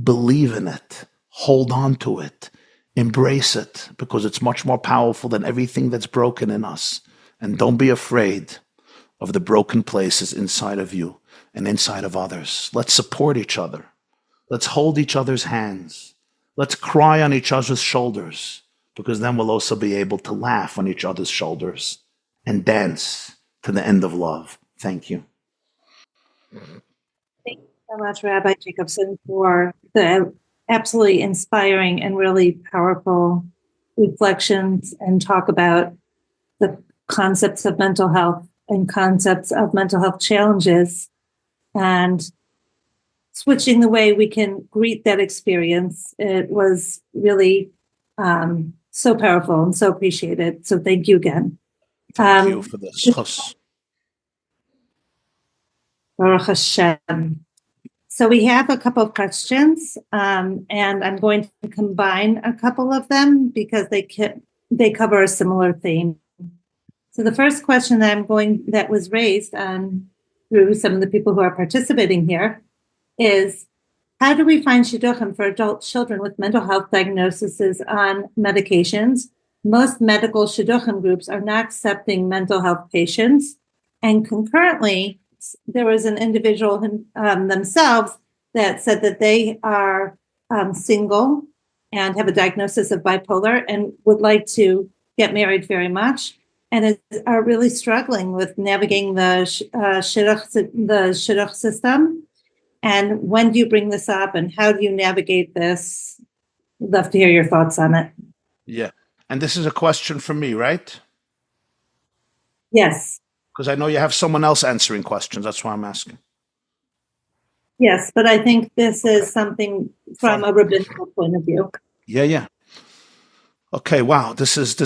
Believe in it. Hold on to it. Embrace it, because it's much more powerful than everything that's broken in us. And don't be afraid of the broken places inside of you and inside of others. Let's support each other. Let's hold each other's hands. Let's cry on each other's shoulders, because then we'll also be able to laugh on each other's shoulders and dance to the end of love. Thank you. Thank you so much, Rabbi Jacobson, for the absolutely inspiring and really powerful reflections and talk about the concepts of mental health and concepts of mental health challenges and switching the way we can greet that experience. It was really so powerful and so appreciated. So thank you again. Thank you for this. Baruch Hashem. So we have a couple of questions, and I'm going to combine a couple of them because they cover a similar theme. So the first question that was raised through some of the people who are participating here is, how do we find shidduchim for adult children with mental health diagnoses on medications most medical shidduchim groups are not accepting mental health patients. And concurrently, there was an individual themselves that said that they are single and have a diagnosis of bipolar and would like to get married very much, and are really struggling with navigating the shidduch system. And when do you bring this up, and how do you navigate this? I'd love to hear your thoughts on it. Yeah. And this is a question for me, right? Yes. Because I know you have someone else answering questions. That's why I'm asking. Yes, but I think this is something from a rabbinical point of view. Yeah. Okay, wow. This is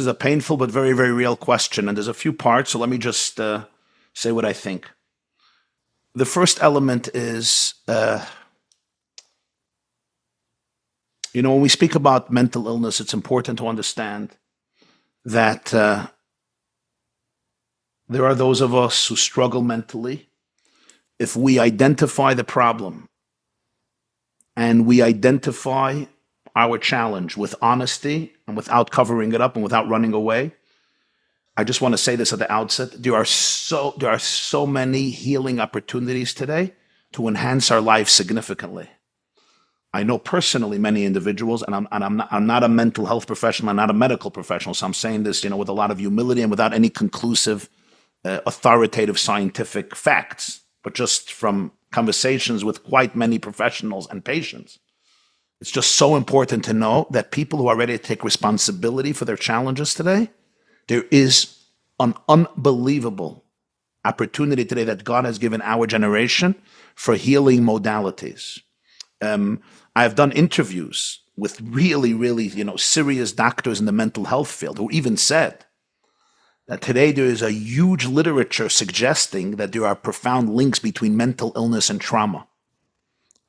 a painful but very, very real question. And there's a few parts, so let me just say what I think. The first element is, when we speak about mental illness, it's important to understand that there are those of us who struggle mentally. If we identify the problem and we identify our challenge with honesty and without covering it up and without running away, I just want to say this at the outset. There are so many healing opportunities today to enhance our life significantly. I know personally many individuals, and I'm not a mental health professional, I'm not a medical professional, so I'm saying this, with a lot of humility and without any conclusive, authoritative scientific facts, but just from conversations with quite many professionals and patients. It's just so important to know that people who are ready to take responsibility for their challenges today, there is an unbelievable opportunity today that God has given our generation for healing modalities. I've done interviews with really, really, serious doctors in the mental health field who even said that today there is a huge literature suggesting that there are profound links between mental illness and trauma.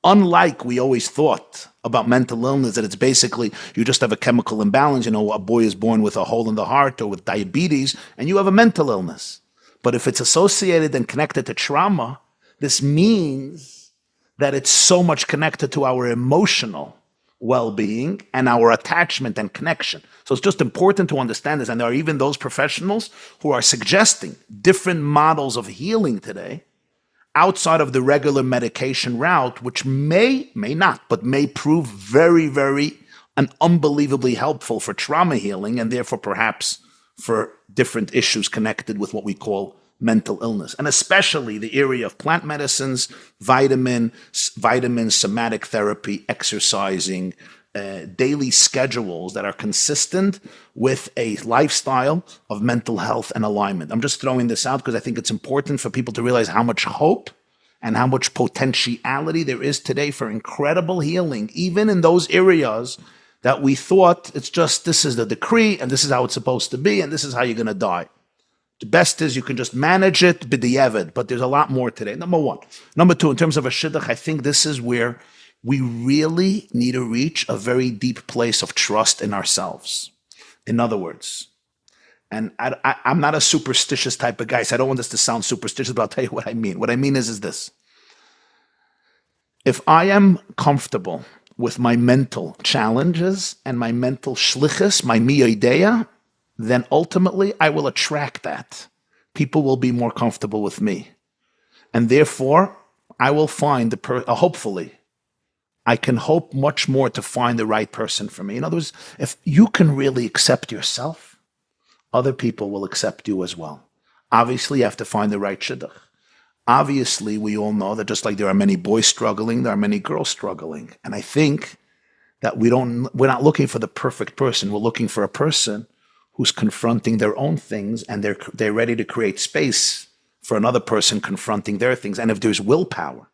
Unlike we always thought about mental illness, that it's basically you just have a chemical imbalance. A boy is born with a hole in the heart or with diabetes, and you have a mental illness. But if it's associated and connected to trauma, this means that it's so much connected to our emotional well-being and our attachment and connection. So it's just important to understand this. And there are even those professionals who are suggesting different models of healing today outside of the regular medication route, which may not, but may prove very, very and unbelievably helpful for trauma healing and therefore perhaps for different issues connected with what we call mental illness, and especially the area of plant medicines, vitamins, somatic therapy, exercising, daily schedules that are consistent with a lifestyle of mental health and alignment. I'm just throwing this out because I think it's important for people to realize how much hope and how much potentiality there is today for incredible healing, even in those areas that we thought it's just, this is the decree and this is how it's supposed to be and this is how you're going to die. The best is you can just manage it, b'diavad, but there's a lot more today. Number one. Number two, in terms of a shidduch, I think this is where we really need to reach a very deep place of trust in ourselves. In other words, and I'm not a superstitious type of guy, so I don't want this to sound superstitious, but I'll tell you what I mean. What I mean is this. If I am comfortable with my mental challenges and my mental shlichus, my miyodeya, then ultimately I will attract that. People will be more comfortable with me. And therefore, I will find hopefully, I can hope much more to find the right person for me. In other words, if you can really accept yourself, other people will accept you as well. Obviously, you have to find the right shidduch. Obviously, we all know that just like there are many boys struggling, there are many girls struggling. And I think that we're not looking for the perfect person. We're looking for a person who's confronting their own things and they're ready to create space for another person confronting their things. And if there's willpower,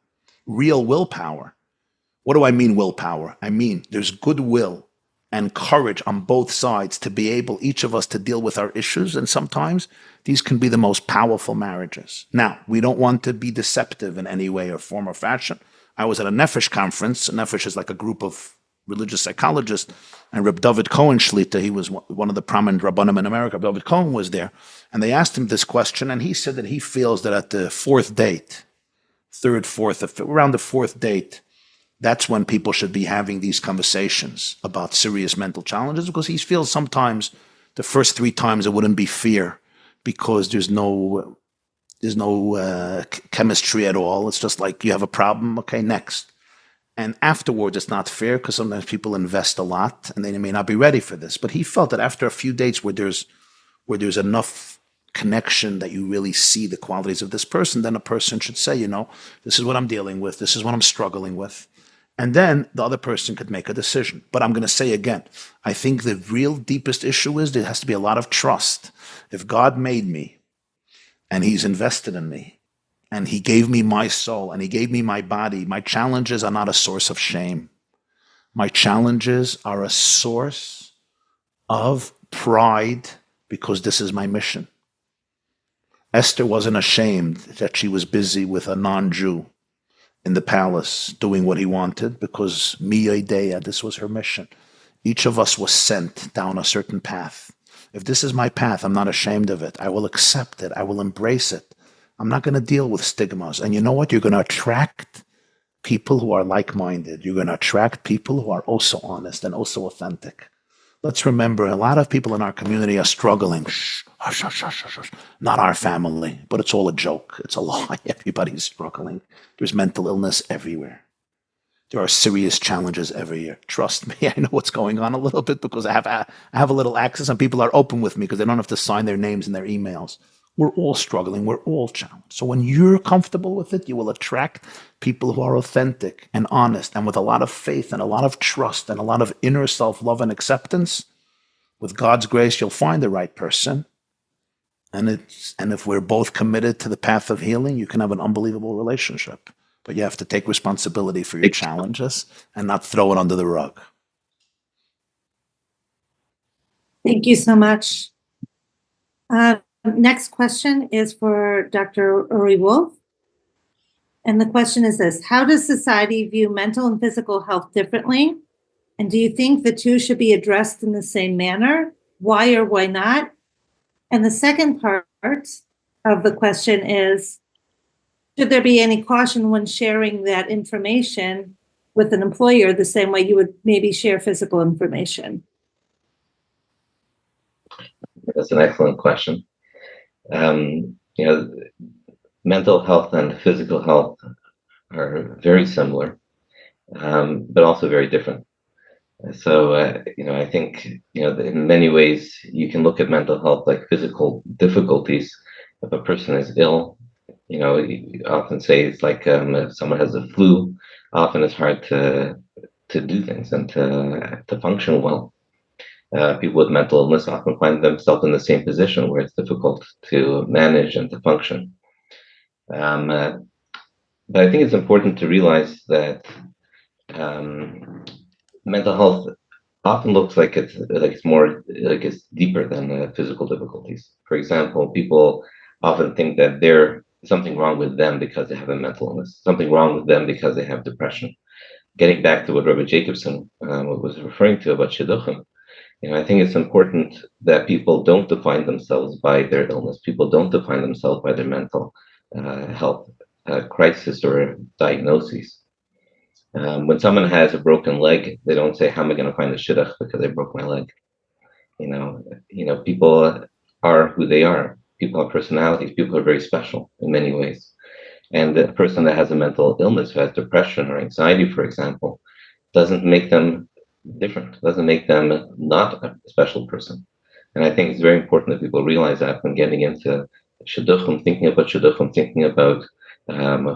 real willpower, what do I mean willpower? I mean there's goodwill and courage on both sides to be able, each of us, to deal with our issues. And sometimes these can be the most powerful marriages. Now, we don't want to be deceptive in any way or form or fashion. I was at a Nefesh conference. Nefesh is like a group of religious psychologist, and Reb David Cohen Shlita, he was one of the prominent Rabbanim in America. Reb David Cohen was there, and they asked him this question, and he said that he feels that at the around the fourth date, That's when people should be having these conversations about serious mental challenges, because he feels sometimes the first 3 times it wouldn't be fear because there's no chemistry at all. It's just like you have a problem, okay, next. And afterwards, it's not fair because sometimes people invest a lot and they may not be ready for this. But he felt that after a few dates where there's enough connection that you really see the qualities of this person, then a person should say, this is what I'm dealing with. This is what I'm struggling with. And then the other person could make a decision. But I'm going to say again, I think the real deepest issue is there has to be a lot of trust. If God made me and he's invested in me and he gave me my soul and he gave me my body, my challenges are not a source of shame. My challenges are a source of pride because this is my mission. Esther wasn't ashamed that she was busy with a non-Jew in the palace doing what he wanted because Miyodea, this was her mission. Each of us was sent down a certain path. If this is my path, I'm not ashamed of it. I will accept it. I will embrace it. I'm not going to deal with stigmas. And you know what? You're going to attract people who are like-minded. You're going to attract people who are also honest and also authentic. Let's remember, a lot of people in our community are struggling. Shh, hush, hush, hush, hush, hush. Not our family, but it's all a joke. It's a lie. Everybody's struggling. There's mental illness everywhere. There are serious challenges every year. Trust me, I know what's going on a little bit because I have a little access and people are open with me because they don't have to sign their names in their emails. We're all struggling. We're all challenged. So when you're comfortable with it, you will attract people who are authentic and honest and with a lot of faith and a lot of trust and a lot of inner self-love and acceptance. With God's grace, you'll find the right person. And if we're both committed to the path of healing, you can have an unbelievable relationship. But you have to take responsibility for your challenges and not throw it under the rug. Thank you so much. Next question is for Dr. Uri Wolf. And the question is this: how does society view mental and physical health differently? And do you think the two should be addressed in the same manner? Why or why not? And the second part of the question is, should there be any caution when sharing that information with an employer the same way you would maybe share physical information? That's an excellent question. Mental health and physical health are very similar, but also very different. So, I think, in many ways, you can look at mental health like physical difficulties. If a person is ill, you often say it's like if someone has a flu, often it's hard to do things and to function well. People with mental illness often find themselves in the same position where it's difficult to manage and to function. But I think it's important to realize that mental health often looks like it's more like it's deeper than physical difficulties. For example, people often think that there's something wrong with them because they have a mental illness, something wrong with them because they have depression. Getting back to what Rabbi Jacobson was referring to about shidduchim, I think it's important that people don't define themselves by their illness. People don't define themselves by their mental health crisis or diagnoses. When someone has a broken leg, they don't say, "How am I going to find the shidduch because I broke my leg?" People are who they are. People have personalities. People are very special in many ways. And the person that has a mental illness, who has depression or anxiety, for example, doesn't make them different, doesn't make them not a special person. And I think it's very important that people realize that when getting into shidduchim, thinking about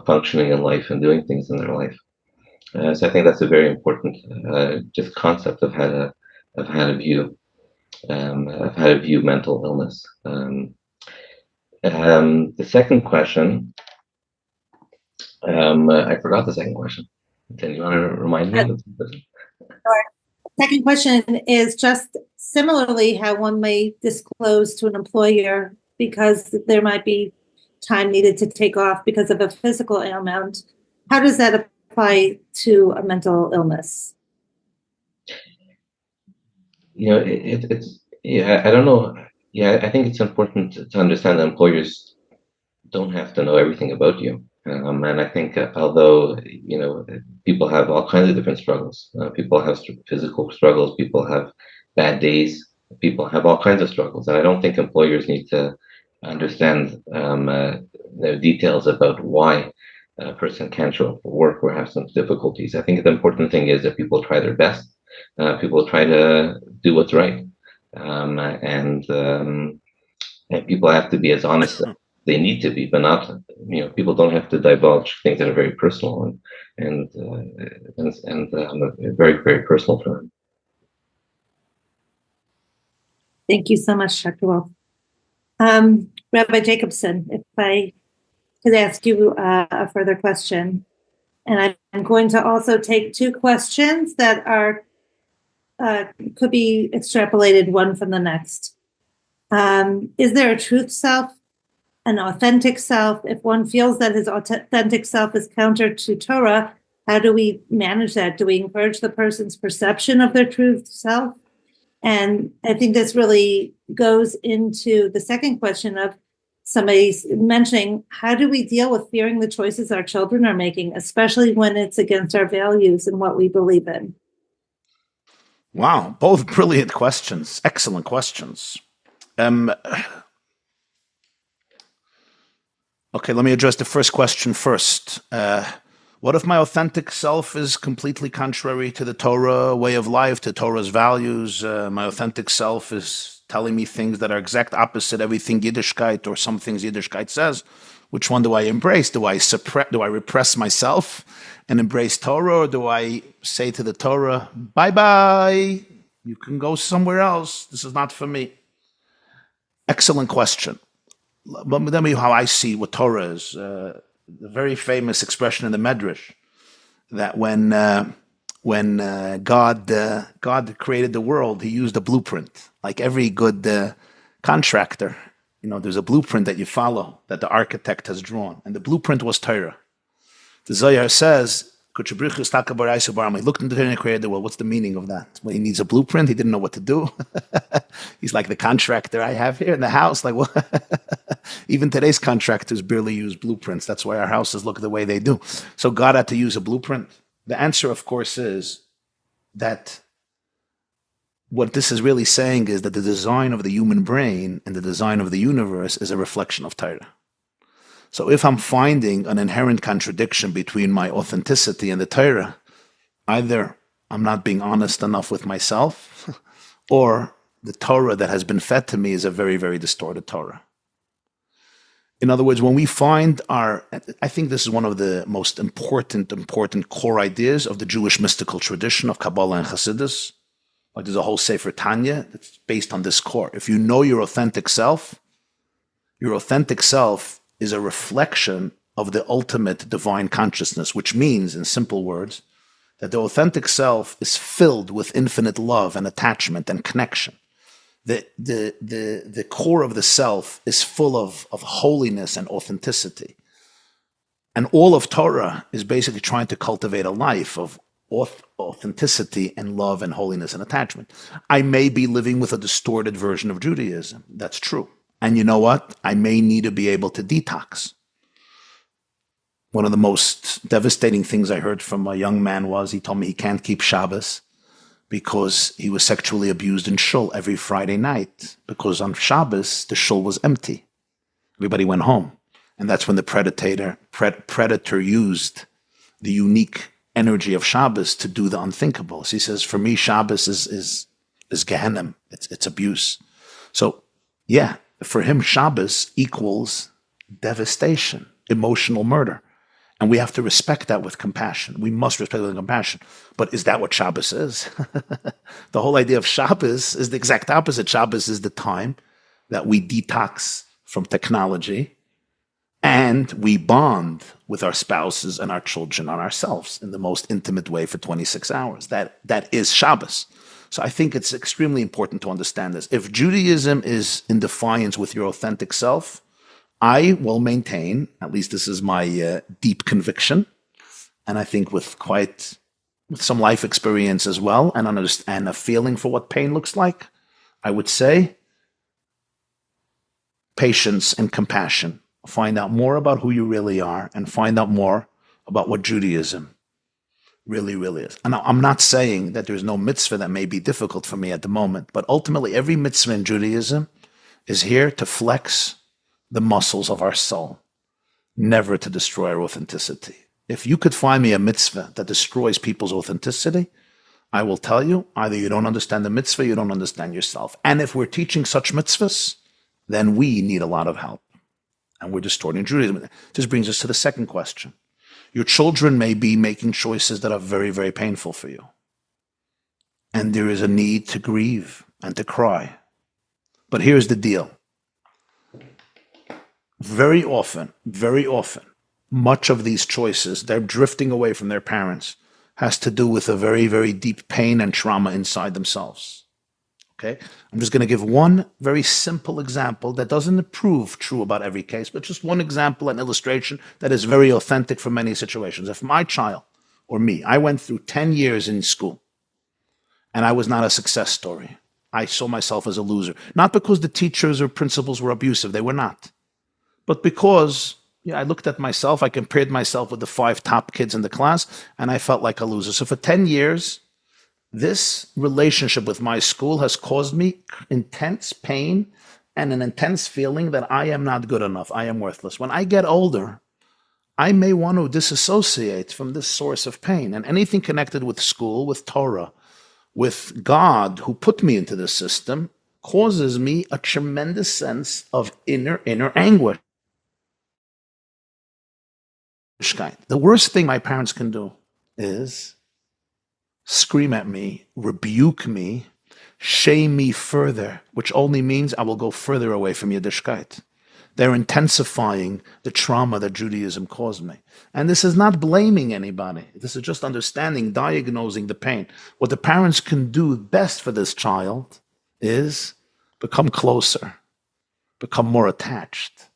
functioning in life and doing things in their life. So I think that's a very important just concept of how to view mental illness. The second question, I forgot the second question. Can you want to remind me? Sure. Second question is just similarly how one may disclose to an employer because there might be time needed to take off because of a physical ailment. How does that apply to a mental illness? I don't know. I think it's important to understand that employers don't have to know everything about you. And I think although, people have all kinds of different struggles. People have physical struggles. People have bad days. People have all kinds of struggles. And I don't think employers need to understand the details about why a person can't show up for work or have some difficulties. I think the important thing is that people try their best. People try to do what's right. And people have to be as honest as they need to be, but not, people don't have to divulge things that are very personal and very, very personal for them. Thank you so much, Dr. Wolf. Rabbi Jacobson, if I could ask you a further question, and I'm going to also take two questions that are could be extrapolated one from the next. Is there a truth self, an authentic self? If one feels that his authentic self is counter to Torah, how do we manage that? Do we encourage the person's perception of their truth self? And I think this really goes into the second question of somebody mentioning, how do we deal with fearing the choices our children are making, especially when it's against our values and what we believe in? Wow, both brilliant questions, excellent questions. Okay, let me address the first question first. What if my authentic self is completely contrary to the Torah way of life, to Torah's values? My authentic self is telling me things that are exact opposite everything Yiddishkeit or some things Yiddishkeit says. Which one do I embrace? Do I repress myself and embrace Torah, or do I say to the Torah, bye-bye, you can go somewhere else, this is not for me? Excellent question. Let me tell you how I see what Torah is. The very famous expression in the Medrash that when God created the world, He used a blueprint. Like every good contractor, there's a blueprint that you follow that the architect has drawn, and the blueprint was Torah. The Zohar says, he looked into the Torah and created the world. What's the meaning of that? Well, he needs a blueprint. He didn't know what to do. He's like the contractor I have here in the house. Like, what? Even today's contractors barely use blueprints. That's why our houses look the way they do. So God had to use a blueprint. The answer, of course, is that what this is really saying is that the design of the human brain and the design of the universe is a reflection of Torah. So if I'm finding an inherent contradiction between my authenticity and the Torah, either I'm not being honest enough with myself, or the Torah that has been fed to me is a very, very distorted Torah. In other words, when we find I think this is one of the most important core ideas of the Jewish mystical tradition of Kabbalah and Hasidus. Like there's a whole Sefer Tanya that's based on this core. If you know your authentic self is a reflection of the ultimate divine consciousness, which means, in simple words, that the authentic self is filled with infinite love and attachment and connection. The core of the self is full of holiness and authenticity. And all of Torah is basically trying to cultivate a life of authenticity and love and holiness and attachment. I may be living with a distorted version of Judaism. That's true. And you know what? I may need to be able to detox. One of the most devastating things I heard from a young man was he told me he can't keep Shabbos because he was sexually abused in shul every Friday night, because on Shabbos, the shul was empty. Everybody went home. And that's when the predator used the unique energy of Shabbos to do the unthinkable. So he says, for me, Shabbos is Gehenna. It's abuse. So, yeah, for him, Shabbos equals devastation, emotional murder. And we have to respect that with compassion. We must respect it with compassion. But is that what Shabbos is? The whole idea of Shabbos is the exact opposite. Shabbos is the time that we detox from technology and we bond with our spouses and our children and ourselves in the most intimate way for 26 hours. That is Shabbos. So I think it's extremely important to understand this. If Judaism is in defiance with your authentic self, I will maintain, at least this is my deep conviction, and I think with some life experience as well, and a feeling for what pain looks like, I would say patience and compassion find out more about who you really are, and find out more about what Judaism really, really is. And I'm not saying that there's no mitzvah that may be difficult for me at the moment, but ultimately every mitzvah in Judaism is here to flex the muscles of our soul, never to destroy our authenticity. If you could find me a mitzvah that destroys people's authenticity, I will tell you, either you don't understand the mitzvah, you don't understand yourself. And if we're teaching such mitzvahs, then we need a lot of help. And we're distorting Judaism. This brings us to the second question. Your children may be making choices that are very, very painful for you. And there is a need to grieve and to cry. But here's the deal. Very often, much of these choices, they're drifting away from their parents, has to do with a very, very deep pain and trauma inside themselves. Okay? I'm just going to give one very simple example that doesn't prove true about every case, but just one example, an illustration that is very authentic for many situations. If my child or me, I went through 10 years in school and I was not a success story. I saw myself as a loser. Not because the teachers or principals were abusive, they were not. But because I looked at myself, I compared myself with the 5 top kids in the class, and I felt like a loser. So for 10 years, this relationship with my school has caused me intense pain and an intense feeling that I am not good enough. I am worthless. When I get older, I may want to disassociate from this source of pain. And anything connected with school, with Torah, with God, who put me into this system, causes me a tremendous sense of inner anguish. The worst thing my parents can do is scream at me, rebuke me, shame me further, which only means I will go further away from Yiddishkeit. They're intensifying the trauma that Judaism caused me. And this is not blaming anybody. This is just understanding, diagnosing the pain. What the parents can do best for this child is become closer, become more attached.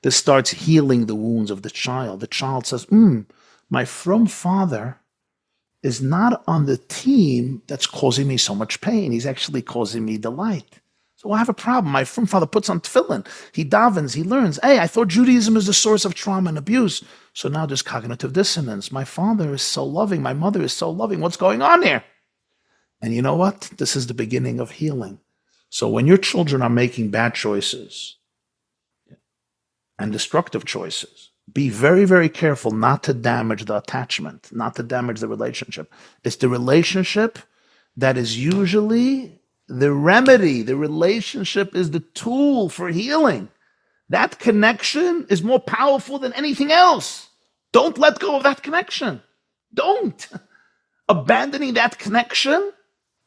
This starts healing the wounds of the child. The child says, my from father is not on the team that's causing me so much pain. He's actually causing me delight. So I have a problem. My from father puts on tefillin. He davens, he learns. Hey, I thought Judaism is the source of trauma and abuse. So now there's cognitive dissonance. My father is so loving. My mother is so loving. What's going on here? And you know what? This is the beginning of healing. So when your children are making bad choices and destructive choices, be very, very careful not to damage the attachment, not to damage the relationship. It's the relationship that is usually the remedy. The relationship is the tool for healing. That connection is more powerful than anything else. Don't let go of that connection. Don't. Abandoning that connection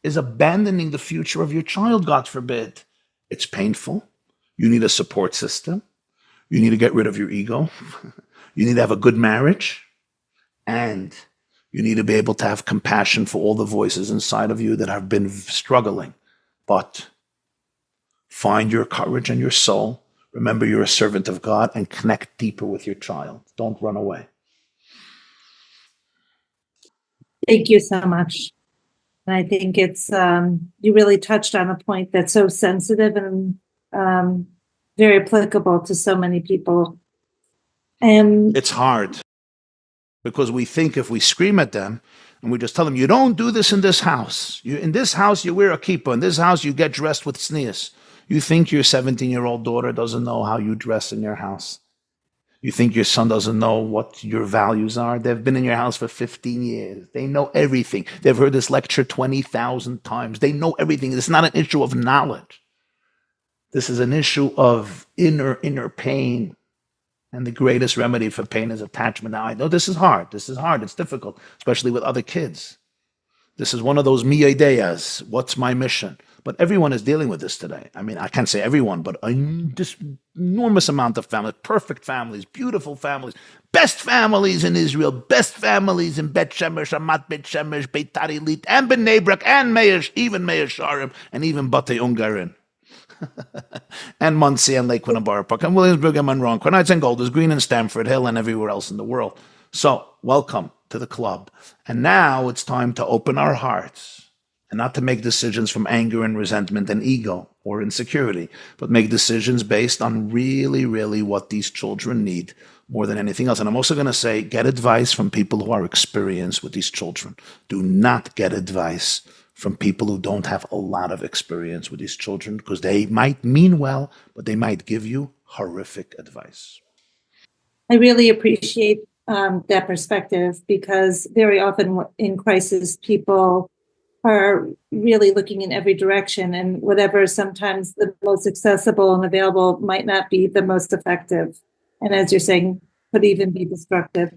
is abandoning the future of your child, God forbid. It's painful. You need a support system. You need to get rid of your ego. You need to have a good marriage. And you need to be able to have compassion for all the voices inside of you that have been struggling. But find your courage and your soul. Remember, you're a servant of God, and connect deeper with your child. Don't run away. Thank you so much. And I think it's, you really touched on a point that's so sensitive and very applicable to so many people. And it's hard because we think if we scream at them and we just tell them, you don't do this in this house. In this house, you wear a kippah. In this house, you get dressed with tznius. You think your 17-year-old daughter doesn't know how you dress in your house. You think your son doesn't know what your values are. They've been in your house for 15 years. They know everything. They've heard this lecture 20,000 times. They know everything. It's not an issue of knowledge. This is an issue of inner pain. And the greatest remedy for pain is attachment. Now, I know this is hard. It's difficult, especially with other kids. This is one of those mi ideas. What's my mission? But everyone is dealing with this today. I mean, I can't say everyone, but this enormous amount of families, perfect families, beautiful families, best families in Israel, best families in Bet Shemesh, Amat Bet Shemesh, Beitar Illit, and Bnei Brak, and even Meir Sharim, and even Batei Ungarin. And Muncie and Lakewood and Borough Park and Williamsburg and Monroe and Quinnites and Golders Green and Stamford Hill and everywhere else in the world. So welcome to the club. And now it's time to open our hearts and not to make decisions from anger and resentment and ego or insecurity, but make decisions based on really, really what these children need more than anything else. And I'm also going to say, get advice from people who are experienced with these children. Do not get advice from people who don't have a lot of experience with these children, because they might mean well, but they might give you horrific advice. I really appreciate that perspective, because very often in crisis, people are really looking in every direction, and whatever sometimes the most accessible and available might not be the most effective. And as you're saying, could even be destructive.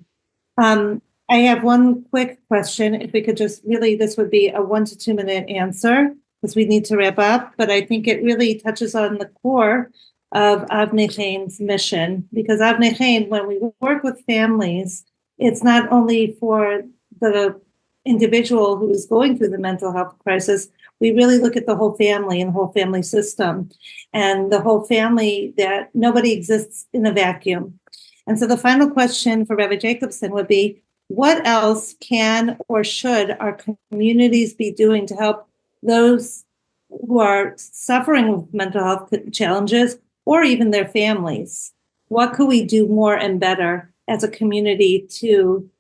I have one quick question. If we could just really, this would be a 1 to 2 minute answer, because we need to wrap up, but I think it really touches on the core of Avnei Chaim's mission, because Avnei Chaim, when we work with families, it's not only for the individual who is going through the mental health crisis. We really look at the whole family and the whole family system, and the whole family, that nobody exists in a vacuum. And so the final question for Rabbi Jacobson would be, what else can or should our communities be doing to help those who are suffering with mental health challenges, or even their families? What could we do more and better as a community to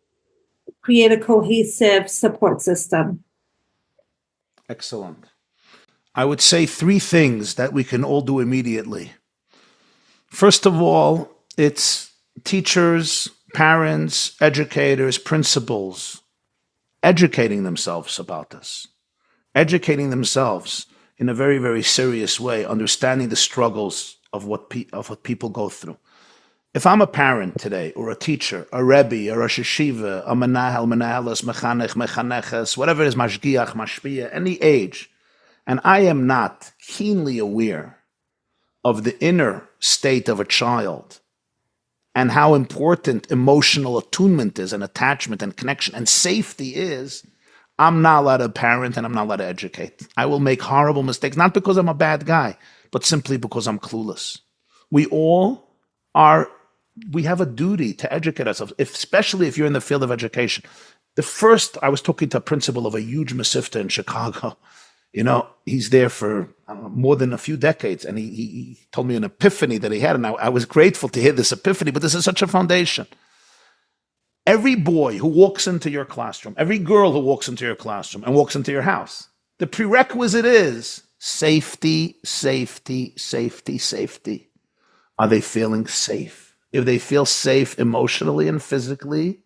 create a cohesive support system? Excellent. I would say 3 things that we can all do immediately. First of all, it's teachers, parents, educators, principals educating themselves about this, educating themselves in a very, very serious way, understanding the struggles of what people go through. If I'm a parent today, or a teacher, a Rabbi, or a yeshiva, a menahel, menaheles, mechanech, mechaneches, whatever it is, mashgiach, mashpia, any age, and I am not keenly aware of the inner state of a child and how important emotional attunement is, and attachment and connection and safety is, I'm not allowed to parent and I'm not allowed to educate. I will make horrible mistakes, not because I'm a bad guy, but simply because I'm clueless. We have a duty to educate ourselves, especially if you're in the field of education. I was talking to a principal of a huge masifta in Chicago. He's there for more than a few decades, and he told me an epiphany that he had, and I was grateful to hear this epiphany, but this is such a foundation. Every boy who walks into your classroom, every girl who walks into your classroom and walks into your house, the prerequisite is safety, safety, safety, safety. Are they feeling safe? If they feel safe emotionally and physically,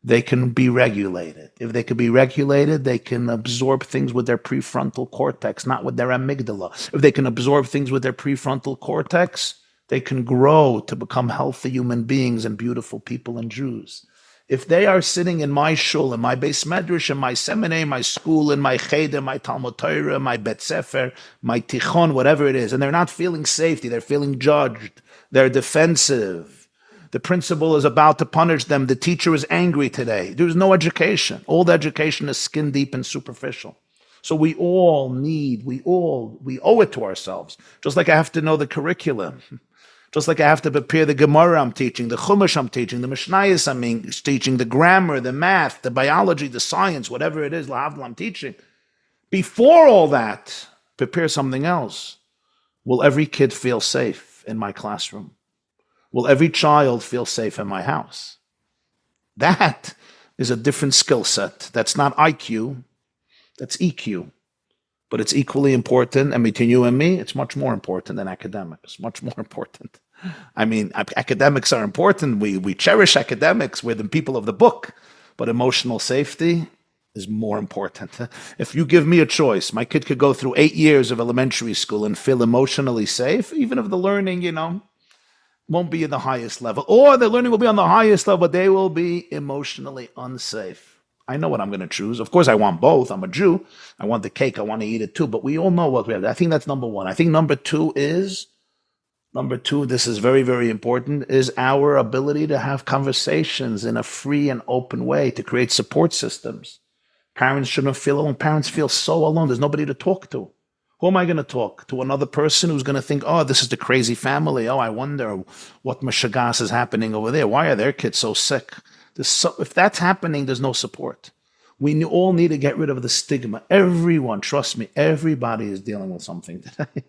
they can be regulated. If they can be regulated, they can absorb things with their prefrontal cortex, not with their amygdala. If they can absorb things with their prefrontal cortex, they can grow to become healthy human beings and beautiful people and Jews. If they are sitting in my shul, in my beis medrash, in my seminary, my school, in my cheder, my Talmud Torah, my bet sefer, my tichon, whatever it is, and they're not feeling safety, they're feeling judged, they're defensive, the principal is about to punish them, the teacher is angry today, there's no education. All the education is skin deep and superficial. So we owe it to ourselves. Just like I have to know the curriculum, just like I have to prepare the Gemara I'm teaching, the Chumash I'm teaching, the Mishnayos I'm teaching, the grammar, the math, the biology, the science, whatever it is, Lahavdil I'm teaching. Before all that, prepare something else. Will every kid feel safe in my classroom? Will every child feel safe in my house? That is a different skill set. That's not IQ, that's EQ. But it's equally important, and between you and me, it's much more important than academics, much more important. I mean, academics are important. We cherish academics. We're the people of the book. But emotional safety is more important. If you give me a choice, my kid could go through 8 years of elementary school and feel emotionally safe, even if the learning, won't be at the highest level. Or the learning will be on the highest level, but they will be emotionally unsafe. I know what I'm going to choose. Of course, I want both. I'm a Jew. I want the cake. I want to eat it too. But we all know what we have. I think that's number one. I think number two, this is very, very important, is our ability to have conversations in a free and open way to create support systems. Parents shouldn't feel alone. Parents feel so alone. There's nobody to talk to. Who am I going to talk to? Another person who's going to think, oh, this is the crazy family. Oh, I wonder what mashagas is happening over there. Why are their kids so sick? If that's happening, there's no support. We all need to get rid of the stigma. Everyone, trust me, everybody is dealing with something today.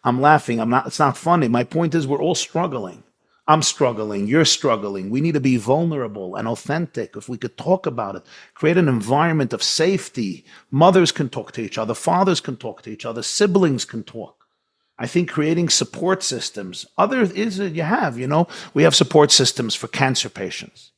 I'm laughing. It's not funny. My point is we're all struggling. I'm struggling. You're struggling. We need to be vulnerable and authentic. If we could talk about it, create an environment of safety. Mothers can talk to each other. Fathers can talk to each other. Siblings can talk. I think creating support systems. We have support systems for cancer patients.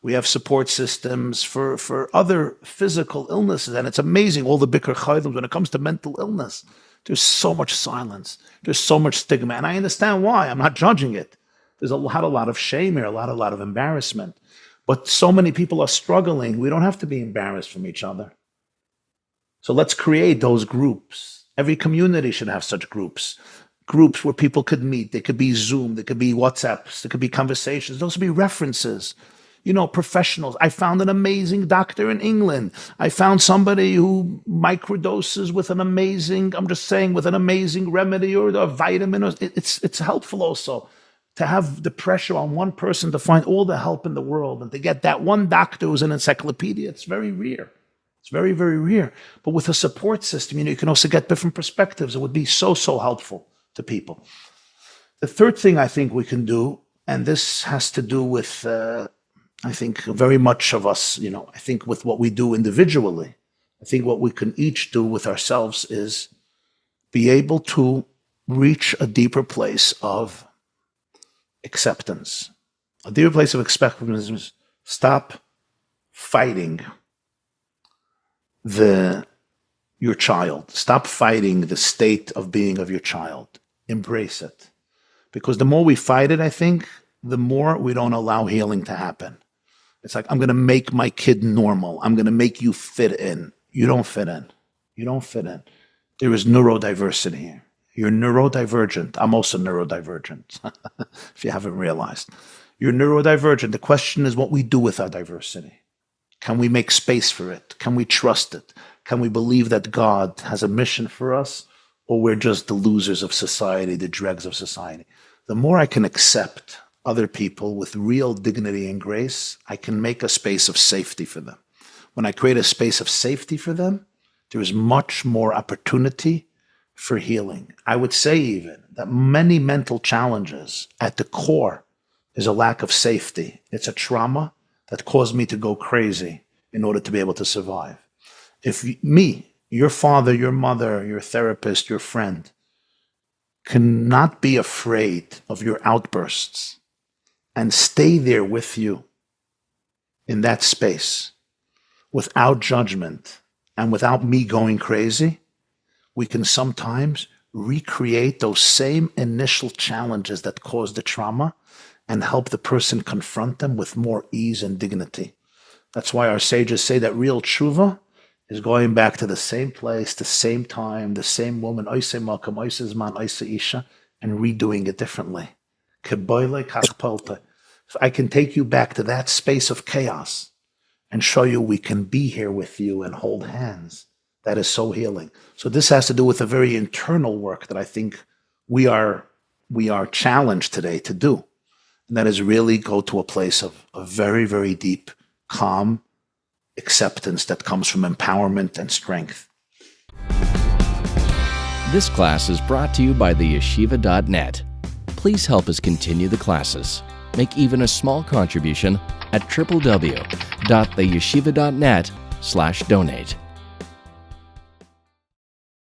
We have support systems for other physical illnesses. And it's amazing, all the bikur chaydim, when it comes to mental illness, there's so much silence. There's so much stigma. And I understand why. I'm not judging it. There's a lot of shame here, a lot of embarrassment. But so many people are struggling. We don't have to be embarrassed from each other. So let's create those groups. Every community should have such groups. Groups where people could meet. They could be Zoom. They could be WhatsApps. There could be conversations. Those would be references. Professionals. I found an amazing doctor in England. I found somebody who microdoses with an amazing remedy or a vitamin. It's helpful also to have the pressure on one person to find all the help in the world and to get that one doctor who's an encyclopedia. It's very rare. It's very, very rare. But with a support system, you can also get different perspectives. It would be so helpful to people. The third thing I think we can do, and this has to do with, I think very much of us, I think with what we do individually, I think what we can each do with ourselves is be able to reach a deeper place of acceptance. A deeper place of acceptance is stop fighting your child. Stop fighting the state of being of your child. Embrace it. Because the more we fight it, I think, the more we don't allow healing to happen. It's like, I'm going to make my kid normal. I'm going to make you fit in. You don't fit in. You don't fit in. There is neurodiversity here. You're neurodivergent. I'm also neurodivergent, if you haven't realized. You're neurodivergent. The question is what we do with our diversity. Can we make space for it? Can we trust it? Can we believe that God has a mission for us? Or we're just the losers of society, the dregs of society? The more I can accept other people with real dignity and grace, I can make a space of safety for them. When I create a space of safety for them, there is much more opportunity for healing. I would say even that many mental challenges at the core is a lack of safety. It's a trauma that caused me to go crazy in order to be able to survive. If me, your father, your mother, your therapist, your friend, cannot be afraid of your outbursts and stay there with you in that space without judgment and without me going crazy, we can sometimes recreate those same initial challenges that caused the trauma and help the person confront them with more ease and dignity. That's why our sages say that real tshuva is going back to the same place, the same time, the same woman, oise makam, oise zman, oise isha, and redoing it differently. Keboile kachpolte. So I can take you back to that space of chaos and show you we can be here with you and hold hands. That is so healing. So this has to do with a very internal work that I think we are challenged today to do. And that is really go to a place of a very, very deep, calm acceptance that comes from empowerment and strength. This class is brought to you by theyeshiva.net. Please help us continue the classes. Make even a small contribution at www.theyeshiva.net/donate.